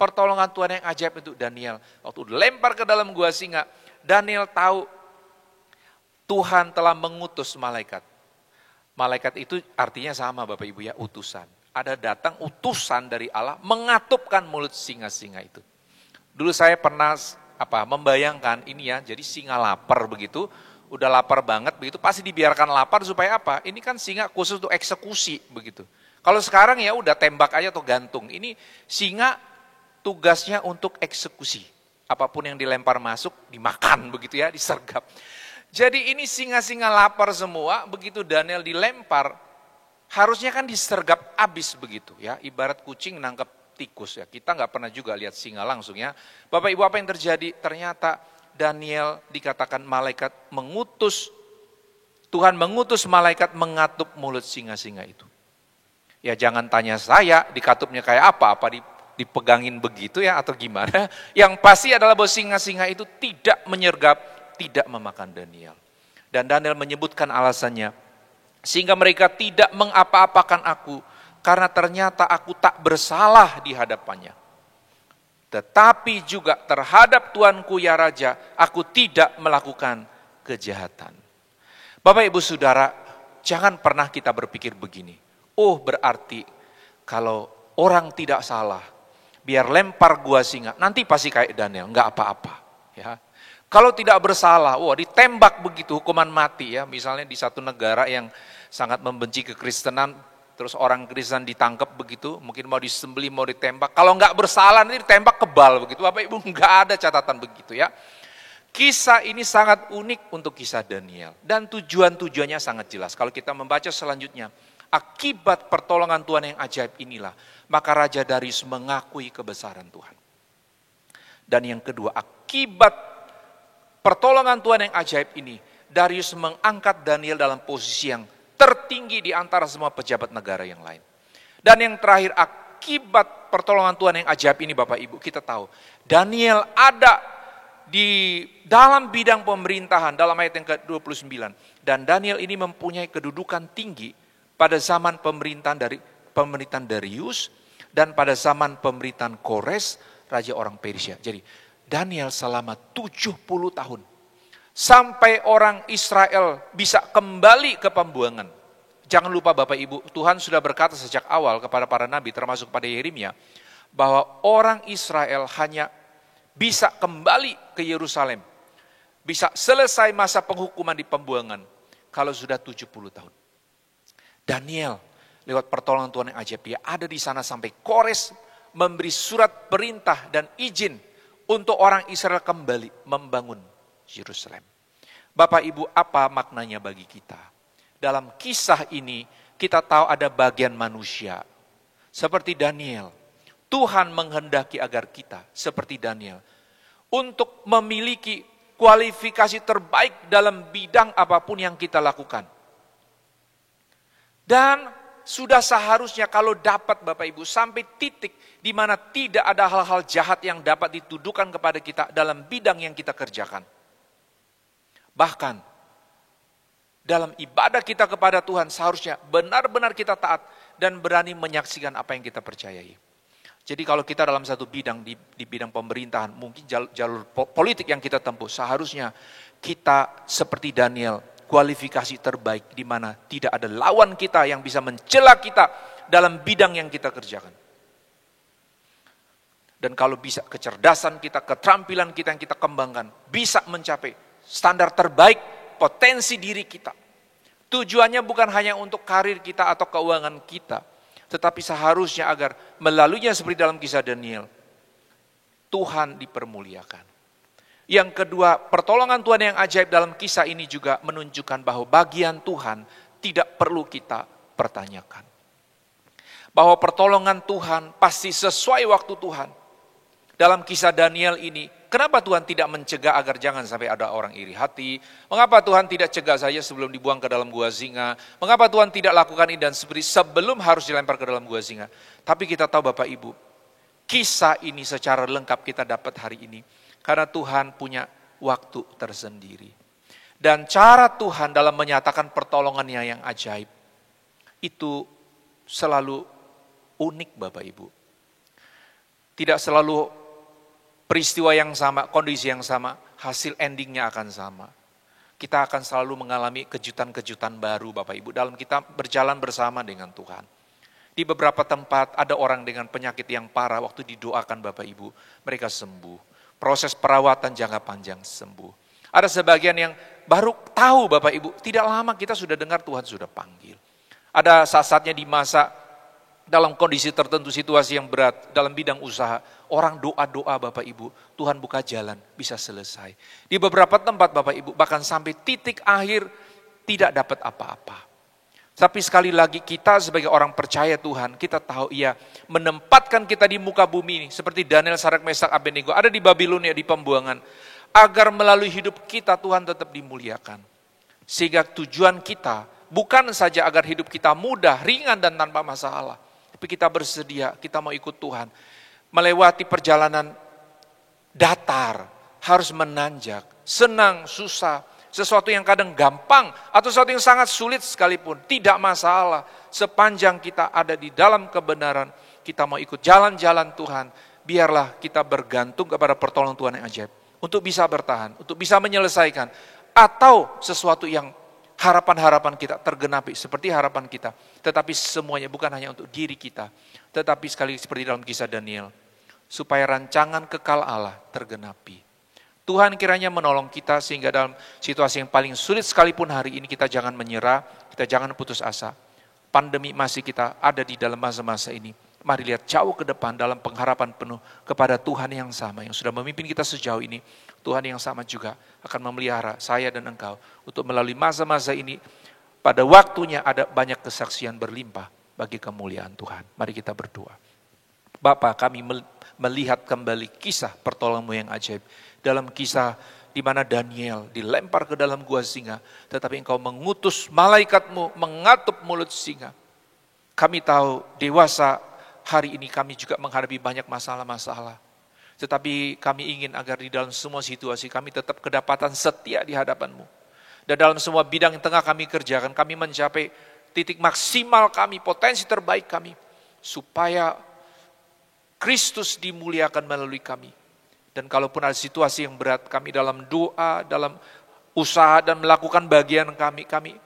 Speaker 4: pertolongan Tuhan yang ajaib untuk Daniel. Waktu dilempar ke dalam gua singa, Daniel tahu Tuhan telah mengutus malaikat. Malaikat itu artinya sama Bapak Ibu ya, utusan. Ada datang utusan dari Allah mengatupkan mulut singa-singa itu. Dulu saya pernah membayangkan ini ya, jadi singa lapar begitu, udah lapar banget begitu, pasti dibiarkan lapar supaya apa? Ini kan singa khusus untuk eksekusi begitu. Kalau sekarang ya udah tembak aja atau gantung. Ini singa tugasnya untuk eksekusi. Apapun yang dilempar masuk dimakan begitu ya, disergap. Jadi ini singa-singa lapar semua, begitu Daniel dilempar, harusnya kan disergap habis begitu ya, ibarat kucing nangkep tikus ya. Kita nggak pernah juga lihat singa langsung ya. Bapak Ibu, apa yang terjadi? Ternyata Daniel dikatakan malaikat mengutus, Tuhan mengutus malaikat mengatup mulut singa-singa itu. Ya jangan tanya saya dikatupnya kayak apa dipegangin begitu ya atau gimana. Yang pasti adalah bahwa singa-singa itu tidak menyergap, tidak memakan Daniel. Dan Daniel menyebutkan alasannya, sehingga mereka tidak mengapa-apakan aku, karena ternyata aku tak bersalah di hadapannya. Tetapi juga terhadap Tuanku ya Raja, aku tidak melakukan kejahatan. Bapak Ibu Saudara, jangan pernah kita berpikir begini. Oh berarti kalau orang tidak salah, biar lempar gua singa, nanti pasti kayak Daniel, nggak apa-apa. Ya. Kalau tidak bersalah, ditembak begitu, hukuman mati ya. Misalnya di satu negara yang sangat membenci kekristenan, terus orang Kristen ditangkap begitu, mungkin mau disembelih, mau ditembak. Kalau nggak bersalah nanti ditembak kebal begitu. Bapak Ibu, nggak ada catatan begitu ya. Kisah ini sangat unik untuk kisah Daniel. Dan tujuannya sangat jelas. Kalau kita membaca selanjutnya, akibat pertolongan Tuhan yang ajaib inilah, maka Raja Darius mengakui kebesaran Tuhan. Dan yang kedua, akibat pertolongan Tuhan yang ajaib ini, Darius mengangkat Daniel dalam posisi yang tertinggi di antara semua pejabat negara yang lain. Dan yang terakhir, akibat pertolongan Tuhan yang ajaib ini Bapak Ibu, kita tahu Daniel ada di dalam bidang pemerintahan dalam ayat yang ke-29. Dan Daniel ini mempunyai kedudukan tinggi pada zaman pemerintahan Darius dan pada zaman pemerintahan Kores, raja orang Persia. Jadi Daniel selama 70 tahun sampai orang Israel bisa kembali ke pembuangan. Jangan lupa Bapak Ibu, Tuhan sudah berkata sejak awal kepada para nabi termasuk pada Yeremia bahwa orang Israel hanya bisa kembali ke Yerusalem, bisa selesai masa penghukuman di pembuangan kalau sudah 70 tahun. Daniel lewat pertolongan Tuhan yang ajaib, dia ada di sana sampai Kores memberi surat perintah dan izin untuk orang Israel kembali membangun Yerusalem. Bapak Ibu, apa maknanya bagi kita? Dalam kisah ini kita tahu ada bagian manusia. Seperti Daniel, Tuhan menghendaki agar kita seperti Daniel untuk memiliki kualifikasi terbaik dalam bidang apapun yang kita lakukan. Dan sudah seharusnya kalau dapat Bapak Ibu sampai titik di mana tidak ada hal-hal jahat yang dapat dituduhkan kepada kita dalam bidang yang kita kerjakan. Bahkan dalam ibadah kita kepada Tuhan seharusnya benar-benar kita taat dan berani menyaksikan apa yang kita percayai. Jadi kalau kita dalam satu bidang, di bidang pemerintahan, mungkin jalur politik yang kita tempuh, seharusnya kita seperti Daniel, kualifikasi terbaik di mana tidak ada lawan kita yang bisa mencela kita dalam bidang yang kita kerjakan. Dan kalau bisa kecerdasan kita, keterampilan kita yang kita kembangkan, bisa mencapai standar terbaik potensi diri kita. Tujuannya bukan hanya untuk karir kita atau keuangan kita, tetapi seharusnya agar melaluinya seperti dalam kisah Daniel, Tuhan dipermuliakan. Yang kedua, pertolongan Tuhan yang ajaib dalam kisah ini juga menunjukkan bahwa bagian Tuhan tidak perlu kita pertanyakan. Bahwa pertolongan Tuhan pasti sesuai waktu Tuhan. Dalam kisah Daniel ini, kenapa Tuhan tidak mencegah agar jangan sampai ada orang iri hati? Mengapa Tuhan tidak cegah saja sebelum dibuang ke dalam gua singa? Mengapa Tuhan tidak lakukan ini dan seperti sebelum harus dilempar ke dalam gua singa? Tapi kita tahu Bapak Ibu, kisah ini secara lengkap kita dapat hari ini. Karena Tuhan punya waktu tersendiri. Dan cara Tuhan dalam menyatakan pertolongannya yang ajaib, itu selalu unik Bapak Ibu. Tidak selalu peristiwa yang sama, kondisi yang sama, hasil endingnya akan sama. Kita akan selalu mengalami kejutan-kejutan baru Bapak Ibu dalam kita berjalan bersama dengan Tuhan. Di beberapa tempat ada orang dengan penyakit yang parah, waktu didoakan Bapak Ibu, mereka sembuh. Proses perawatan jangka panjang sembuh. Ada sebagian yang baru tahu Bapak Ibu, tidak lama kita sudah dengar Tuhan sudah panggil. Ada saat-saatnya di masa dalam kondisi tertentu, situasi yang berat, dalam bidang usaha, orang doa-doa Bapak Ibu, Tuhan buka jalan, bisa selesai. Di beberapa tempat Bapak Ibu, bahkan sampai titik akhir tidak dapat apa-apa. Tapi sekali lagi kita sebagai orang percaya Tuhan, kita tahu Ia menempatkan kita di muka bumi ini. Seperti Daniel, Sadrak, Mesak, Abednego ada di Babilonia, di pembuangan. Agar melalui hidup kita Tuhan tetap dimuliakan. Sehingga tujuan kita bukan saja agar hidup kita mudah, ringan dan tanpa masalah. Tapi kita bersedia, kita mau ikut Tuhan. Melewati perjalanan datar, harus menanjak, senang, susah. Sesuatu yang kadang gampang atau sesuatu yang sangat sulit sekalipun, tidak masalah. Sepanjang kita ada di dalam kebenaran, kita mau ikut jalan-jalan Tuhan, biarlah kita bergantung kepada pertolongan Tuhan yang ajaib. Untuk bisa bertahan, untuk bisa menyelesaikan. Atau sesuatu yang harapan-harapan kita tergenapi seperti harapan kita. Tetapi semuanya bukan hanya untuk diri kita. Tetapi sekali seperti dalam kisah Daniel, supaya rancangan kekal Allah tergenapi. Tuhan kiranya menolong kita sehingga dalam situasi yang paling sulit sekalipun hari ini kita jangan menyerah, kita jangan putus asa. Pandemi masih kita ada di dalam masa-masa ini. Mari lihat jauh ke depan dalam pengharapan penuh kepada Tuhan yang sama yang sudah memimpin kita sejauh ini. Tuhan yang sama juga akan memelihara saya dan engkau untuk melalui masa-masa ini. Pada waktunya ada banyak kesaksian berlimpah bagi kemuliaan Tuhan. Mari kita berdoa. Bapa, kami melihat kembali kisah pertolongan-Mu yang ajaib. Dalam kisah di mana Daniel dilempar ke dalam gua singa, tetapi Engkau mengutus malaikat-Mu mengatup mulut singa. Kami tahu dewasa hari ini kami juga menghadapi banyak masalah-masalah. Tetapi kami ingin agar di dalam semua situasi kami tetap kedapatan setia di hadapan-Mu. Dan dalam semua bidang yang tengah kami kerjakan, kami mencapai titik maksimal kami, potensi terbaik kami. Supaya Kristus dimuliakan melalui kami. Dan kalaupun ada situasi yang berat, kami dalam doa, dalam usaha dan melakukan bagian kami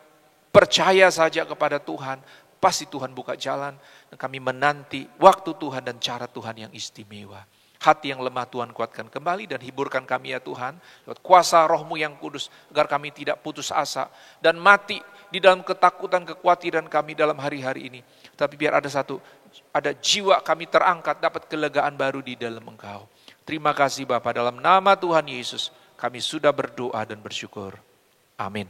Speaker 4: percaya saja kepada Tuhan. Pasti Tuhan buka jalan dan kami menanti waktu Tuhan dan cara Tuhan yang istimewa. Hati yang lemah Tuhan kuatkan kembali dan hiburkan kami ya Tuhan. Lewat kuasa Roh-Mu yang kudus agar kami tidak putus asa dan mati di dalam ketakutan, kekhawatiran kami dalam hari-hari ini. Tapi biar ada jiwa kami terangkat, dapat kelegaan baru di dalam Engkau. Terima kasih Bapa, dalam nama Tuhan Yesus kami sudah berdoa dan bersyukur. Amin.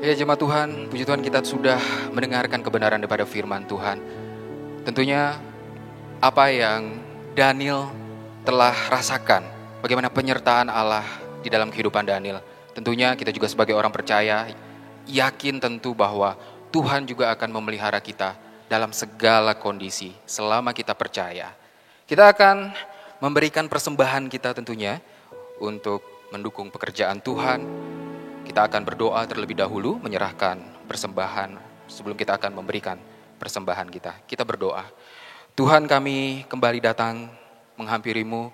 Speaker 2: Ya jemaat Tuhan, puji Tuhan kita sudah mendengarkan kebenaran daripada firman Tuhan. Tentunya apa yang Daniel telah rasakan, bagaimana penyertaan Allah di dalam kehidupan Daniel. Tentunya kita juga sebagai orang percaya, yakin tentu bahwa Tuhan juga akan memelihara kita dalam segala kondisi selama kita percaya. Kita akan memberikan persembahan kita tentunya untuk mendukung pekerjaan Tuhan. Kita akan berdoa terlebih dahulu, menyerahkan persembahan sebelum kita akan memberikan persembahan kita. Kita berdoa. Tuhan, kami kembali datang menghampiri-Mu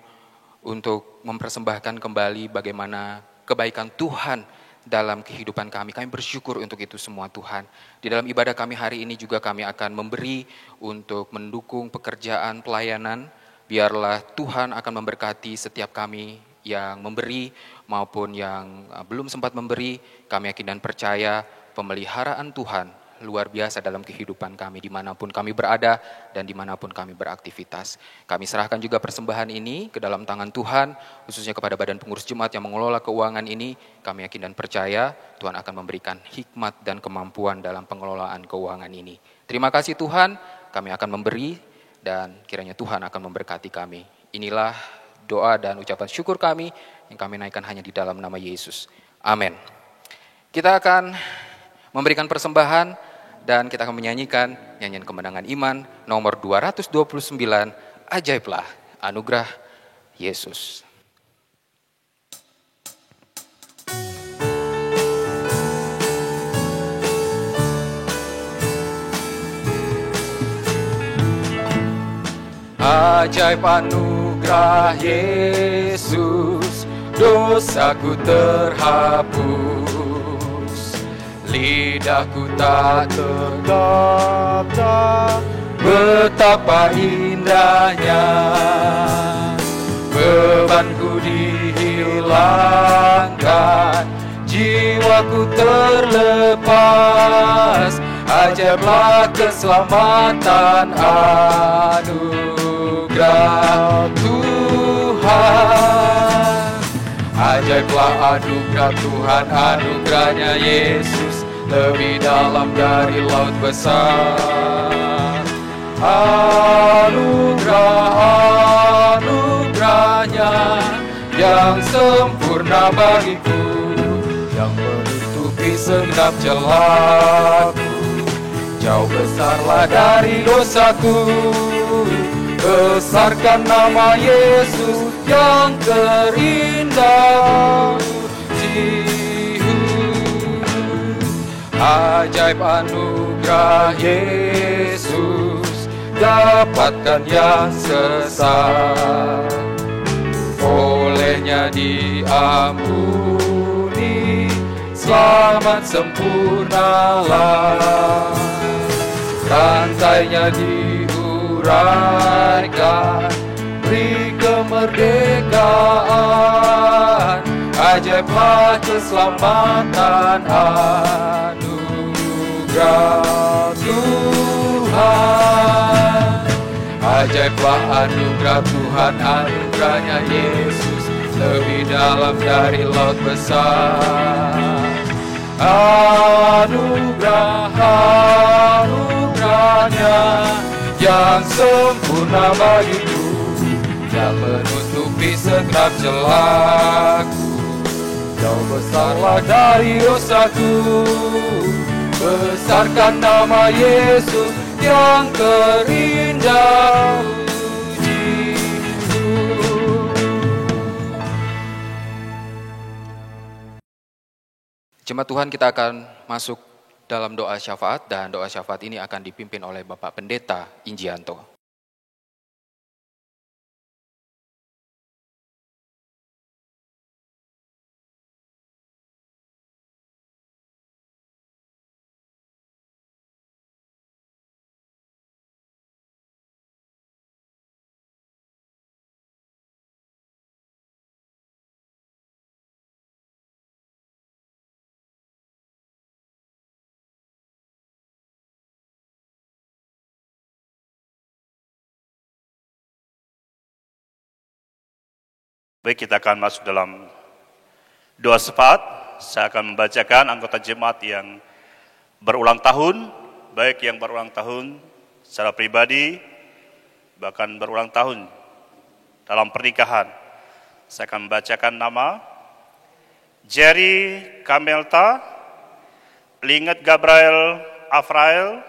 Speaker 2: untuk mempersembahkan kembali bagaimana kebaikan Tuhan dalam kehidupan kami. Kami bersyukur untuk itu semua Tuhan. Di dalam ibadah kami hari ini juga kami akan memberi untuk mendukung pekerjaan pelayanan. Biarlah Tuhan akan memberkati setiap kami yang memberi maupun yang belum sempat memberi. Kami yakin dan percaya pemeliharaan Tuhan luar biasa dalam kehidupan kami dimanapun kami berada dan dimanapun kami beraktivitas. Kami serahkan juga persembahan ini ke dalam tangan Tuhan, khususnya kepada badan pengurus jemaat yang mengelola keuangan ini. Kami yakin dan percaya Tuhan akan memberikan hikmat dan kemampuan dalam pengelolaan keuangan ini. Terima kasih Tuhan, kami akan memberi dan kiranya Tuhan akan memberkati kami. Inilah doa dan ucapan syukur kami yang kami naikkan hanya di dalam nama Yesus. Amin. Kita akan memberikan persembahan dan kita akan menyanyikan nyanyian kemenangan iman nomor 229, Ajaiblah Anugerah Yesus. Ajaib anugerah Yesus, dosaku terhapus, lidahku tak
Speaker 3: terdata,
Speaker 2: betapa indahnya, bebanku dihilangkan, jiwaku terlepas. Ajaiblah keselamatan anugerah Tuhan. Ajaiblah anugerah Tuhan, anugerahnya Yesus lebih dalam dari laut besar. Anugerahnya yang sempurna bagiku, yang menutupi segenap celahku. Jauh besarlah dari dosaku, besarkan nama Yesus yang terindah. Ajaib anugerah Yesus, dapatkan yang sesat, olehnya diampuni, selamat sempurnalah. Rantainya diuraikan, beri kemerdekaan. Ajaiblah keselamatan anugerah Tuhan. Ajaiblah anugerah Tuhan, anugerahnya Yesus lebih dalam dari laut besar. Anugerahnya yang sempurna bagiku, yang menutupi segenap celahku. Jauh besarlah dari dosaku, besarkan nama Yesus yang terindah. Jemaat Tuhan, kita akan masuk dalam doa syafaat, dan doa syafaat ini akan dipimpin oleh Bapak Pendeta Injianto.
Speaker 3: Baik, kita akan masuk dalam doa syafaat.
Speaker 5: saya akan membacakan anggota jemaat yang berulang tahun, baik yang berulang tahun secara pribadi, bahkan berulang tahun dalam pernikahan. Saya akan membacakan nama: Jerry Kamelta, Linget Gabriel Afrael,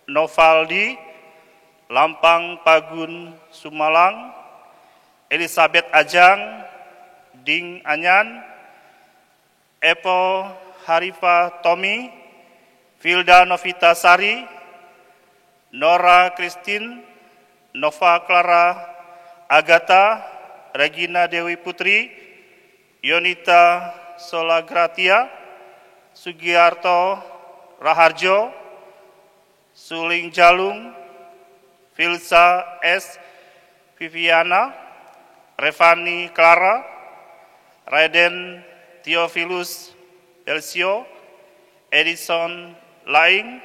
Speaker 5: Novaldi, Lampang Pagun Sumalang, Elizabeth Ajang, Ding Anyan, Epo Harifa Tommy, Vilda Novita Sari, Nora Christine, Nova Clara Agatha, Regina Dewi Putri, Yonita Solagratia, Sugiarto Raharjo, Suling Jalung, Filsa S. Viviana, Revani Clara, Raiden Theophilus Elsio, Edison Laing,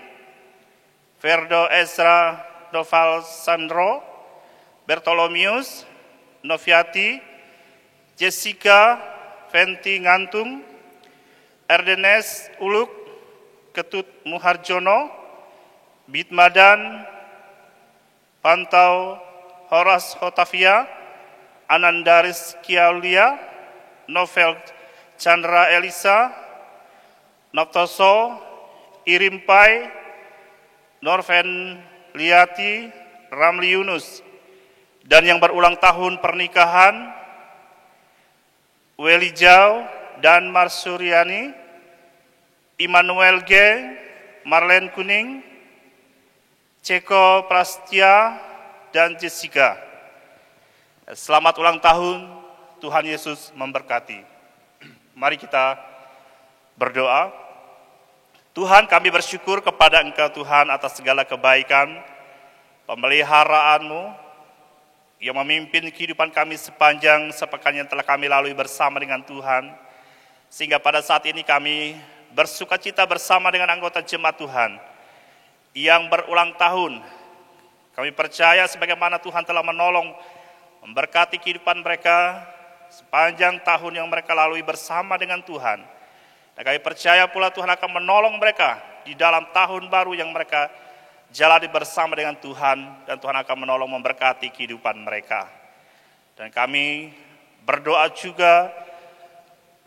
Speaker 5: Ferdo Ezra Noval Sandro, Bertolomius Noviati, Jessica Fenti Ngantung, Erdenes Uluk, Ketut Muharjono, Bitmadan Pantau Horas Hotavia, Anandaris Kiaulia, Novel Chandra Elisa, Noptoso Irimpai, Norven Liati, Ramli Yunus. Dan yang berulang tahun pernikahan, Weli Jau dan Marsuriani, Immanuel G, Marlen Kuning, Ceko Prastia, dan Jessica. Selamat ulang tahun, Tuhan Yesus memberkati. Mari kita berdoa. Tuhan, kami bersyukur kepada Engkau Tuhan atas segala kebaikan, pemeliharaan-Mu yang memimpin kehidupan kami sepanjang sepekan yang telah kami lalui bersama dengan Tuhan. Sehingga pada saat ini kami bersukacita bersama dengan anggota jemaat Tuhan yang berulang tahun. Kami percaya sebagaimana Tuhan telah menolong, memberkati kehidupan mereka sepanjang tahun yang mereka lalui bersama dengan Tuhan. Dan kami percaya pula Tuhan akan menolong mereka di dalam tahun baru yang mereka jalani bersama dengan Tuhan, dan Tuhan akan menolong memberkati kehidupan mereka. Dan kami berdoa juga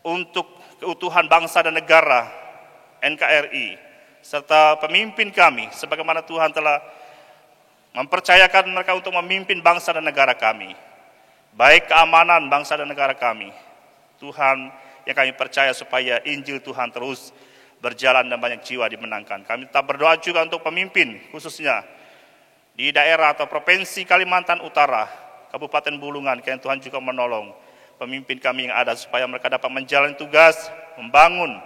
Speaker 5: untuk keutuhan bangsa dan negara NKRI, serta pemimpin kami, sebagaimana Tuhan telah mempercayakan mereka untuk memimpin bangsa dan negara kami. Baik keamanan bangsa dan negara kami, Tuhan yang kami percaya supaya Injil Tuhan terus berjalan dan banyak jiwa dimenangkan. Kami tetap berdoa juga untuk pemimpin, khususnya di daerah atau provinsi Kalimantan Utara, Kabupaten Bulungan, kiranya Tuhan juga menolong pemimpin kami yang ada supaya mereka dapat menjalani tugas, membangun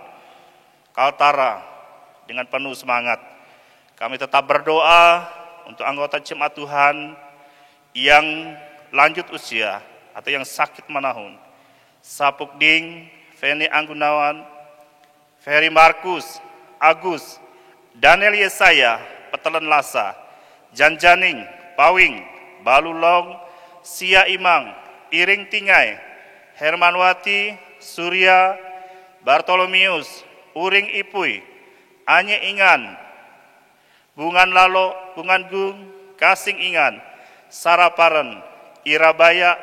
Speaker 5: Kaltara dengan penuh semangat. Kami tetap berdoa untuk anggota jemaat Tuhan yang lanjut usia atau yang sakit menahun. Sapuk Ding, Feni Anggunawan, Ferry Markus, Agus, Daniel Yesaya, Petelen Lasa, Janjaning, Pawing, Balulong, Sia Imang, Iring Tingai, Hermanwati, Surya, Bartolomius, Uring Ipui, Anye Ingan, Bungan Lalo, Bungan Gung, Kasing Ingan, Saraparen, Irabaya,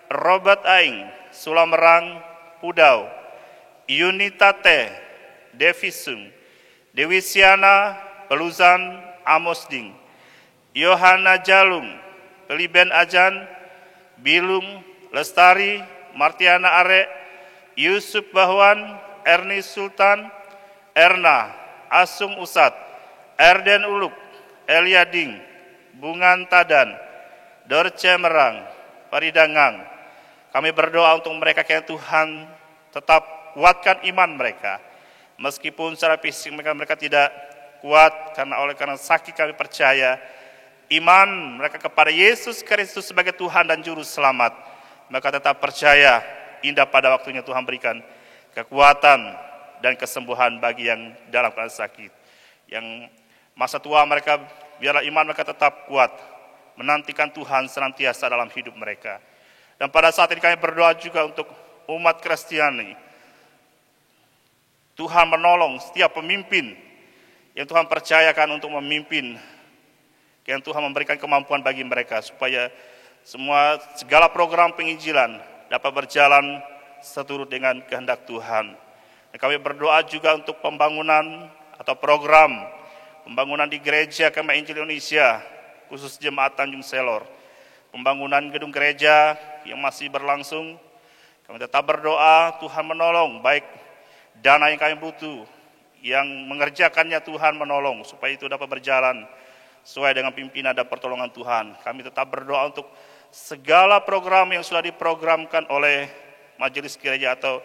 Speaker 5: Robert Aing, Sulamerang, Pudau, Yunitate, Devisung, Dewi Siana, Peluzan, Amosding, Yohana Jalung, Peliben Ajan, Bilung, Lestari, Martiana Are, Yusuf Bahwan, Erni Sultan, Erna, Asung Usat, Erden Uluk, Eliading, Bungan Tadan, Dorce Merang, Paridangang. Kami berdoa untuk mereka, kiranya Tuhan tetap kuatkan iman mereka. Meskipun secara fisik mereka tidak kuat karena sakit, kami percaya iman mereka kepada Yesus Kristus sebagai Tuhan dan Juru Selamat. Mereka tetap percaya, indah pada waktunya Tuhan berikan kekuatan dan kesembuhan bagi yang dalam keadaan sakit. Yang masa tua mereka, biarlah iman mereka tetap kuat, menantikan Tuhan senantiasa dalam hidup mereka. Dan pada saat ini kami berdoa juga untuk umat Kristiani Tuhan menolong setiap pemimpin yang Tuhan percayakan untuk memimpin, yang Tuhan memberikan kemampuan bagi mereka supaya segala program penginjilan dapat berjalan seturut dengan kehendak Tuhan. Dan kami berdoa juga untuk pembangunan atau program pembangunan di gereja Kemah Injil Indonesia, khusus Jemaat Tanjung Selor. Pembangunan gedung gereja yang masih berlangsung, kami tetap berdoa Tuhan menolong, baik dana yang kami butuh, yang mengerjakannya Tuhan menolong, supaya itu dapat berjalan sesuai dengan pimpinan dan pertolongan Tuhan. Kami tetap berdoa untuk segala program yang sudah diprogramkan oleh majelis gereja atau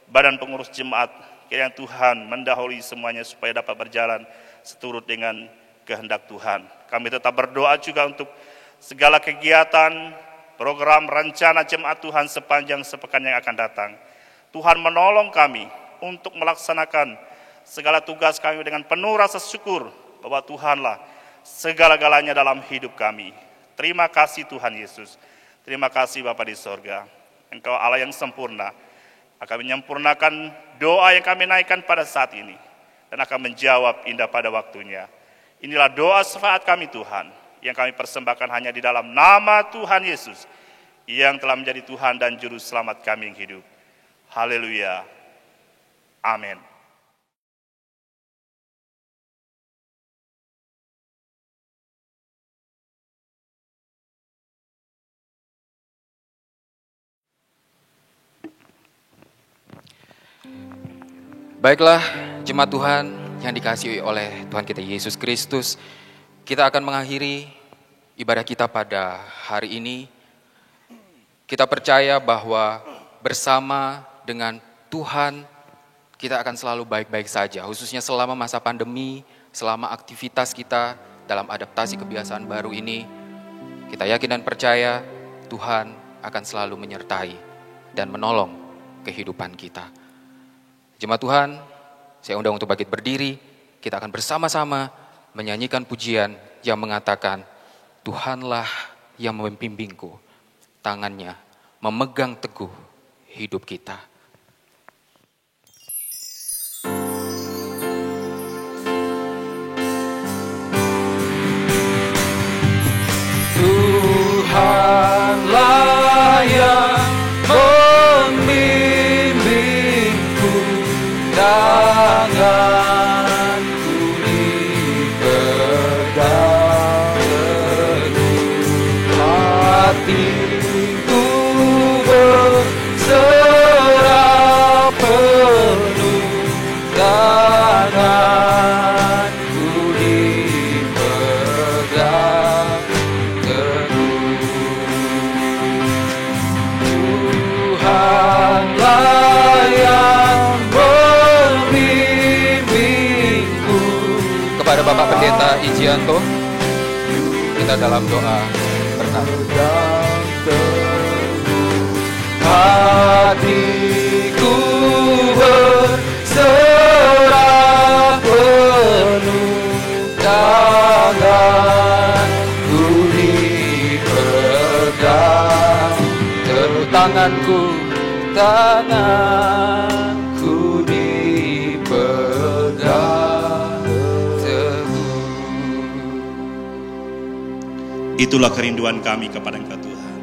Speaker 5: badan pengurus jemaat, kiranya Tuhan mendahului semuanya supaya dapat berjalan seturut dengan kehendak Tuhan. Kami tetap berdoa juga untuk segala kegiatan, program, rencana jemaat Tuhan sepanjang sepekan yang akan datang. Tuhan menolong kami untuk melaksanakan segala tugas kami dengan penuh rasa syukur bahwa Tuhanlah segala-galanya dalam hidup kami. Terima kasih Tuhan Yesus. Terima kasih Bapa di sorga. Engkau Allah yang sempurna, akan menyempurnakan doa yang kami naikkan pada saat ini, dan akan menjawab indah pada waktunya. Inilah doa syafaat kami Tuhan, yang kami persembahkan hanya di dalam nama Tuhan Yesus, yang telah menjadi Tuhan dan Juru Selamat kami yang hidup. Haleluya. Amin.
Speaker 2: Baiklah, jemaat Tuhan yang dikasihi oleh Tuhan kita Yesus Kristus, kita akan mengakhiri ibadah kita pada hari ini. Kita percaya bahwa bersama dengan Tuhan kita akan selalu baik-baik saja, khususnya selama masa pandemi, selama aktivitas kita dalam adaptasi kebiasaan baru ini. Kita yakin dan percaya Tuhan akan selalu menyertai dan menolong kehidupan kita. Jemaat Tuhan, saya undang untuk bangkit berdiri. Kita akan bersama-sama menyanyikan pujian yang mengatakan, Tuhanlah yang membimbingku, tangannya memegang teguh hidup kita.
Speaker 1: Tuhanlah yang membimbingku, tanganku dipegang teguh, hatiku berserah penuh, tanganku dipegang teguh. Tuhanlah yang membimbingku.
Speaker 2: Kepada Bapak Pendeta Ijianto, kita dalam doa bersama.
Speaker 1: Hatiku berserah penuh, tanganku dipegang teguh, tanganku dipegang teguh.
Speaker 5: Itulah kerinduan kami kepada Engkau Tuhan.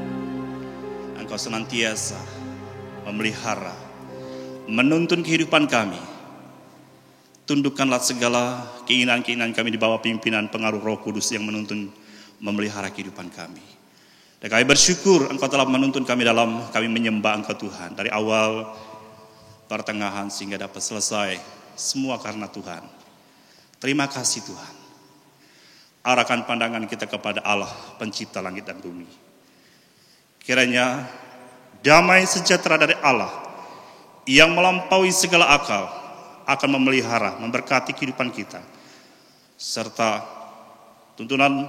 Speaker 5: Engkau senantiasa memelihara, menuntun kehidupan kami. Tundukkanlah segala keinginan-keinginan kami di bawah pimpinan pengaruh Roh Kudus yang menuntun, memelihara kehidupan kami. Dan kami bersyukur Engkau telah menuntun kami dalam kami menyembah Engkau Tuhan. Dari awal, pertengahan sehingga dapat selesai. Semua karena Tuhan. Terima kasih Tuhan. Arahkan pandangan kita kepada Allah, pencipta langit dan bumi. Kiranya damai sejahtera dari Allah yang melampaui segala akal akan memelihara, memberkati kehidupan kita. Serta tuntunan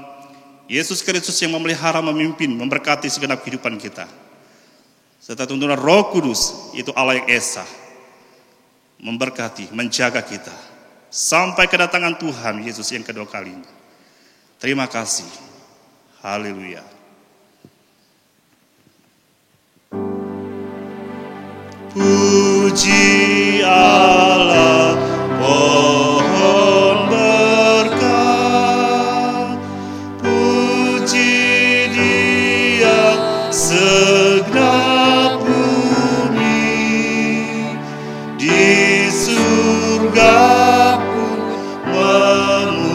Speaker 5: Yesus Kristus yang memelihara, memimpin, memberkati segenap kehidupan kita. Serta tuntunan Roh Kudus, itu Allah yang Esa, memberkati, menjaga kita sampai kedatangan Tuhan Yesus yang kedua kalinya. Terima kasih. Haleluya. Puji Allah
Speaker 3: Dia segenap bumi, di surga pun memuji-Mu.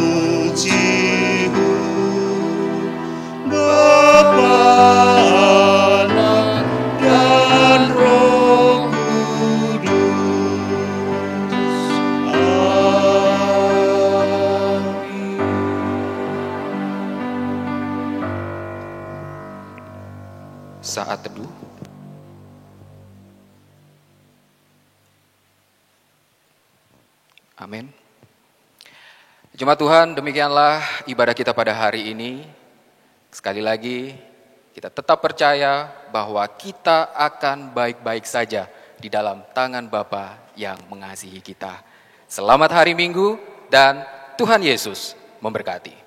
Speaker 3: Bapa, Anak, dan Roh Kudus. Amin.
Speaker 2: Saat teduh. Amin. Jemaat Tuhan, demikianlah ibadah kita pada hari ini. Sekali lagi, kita tetap percaya bahwa kita akan baik-baik saja di dalam tangan Bapa yang mengasihi kita. Selamat hari Minggu dan Tuhan Yesus memberkati.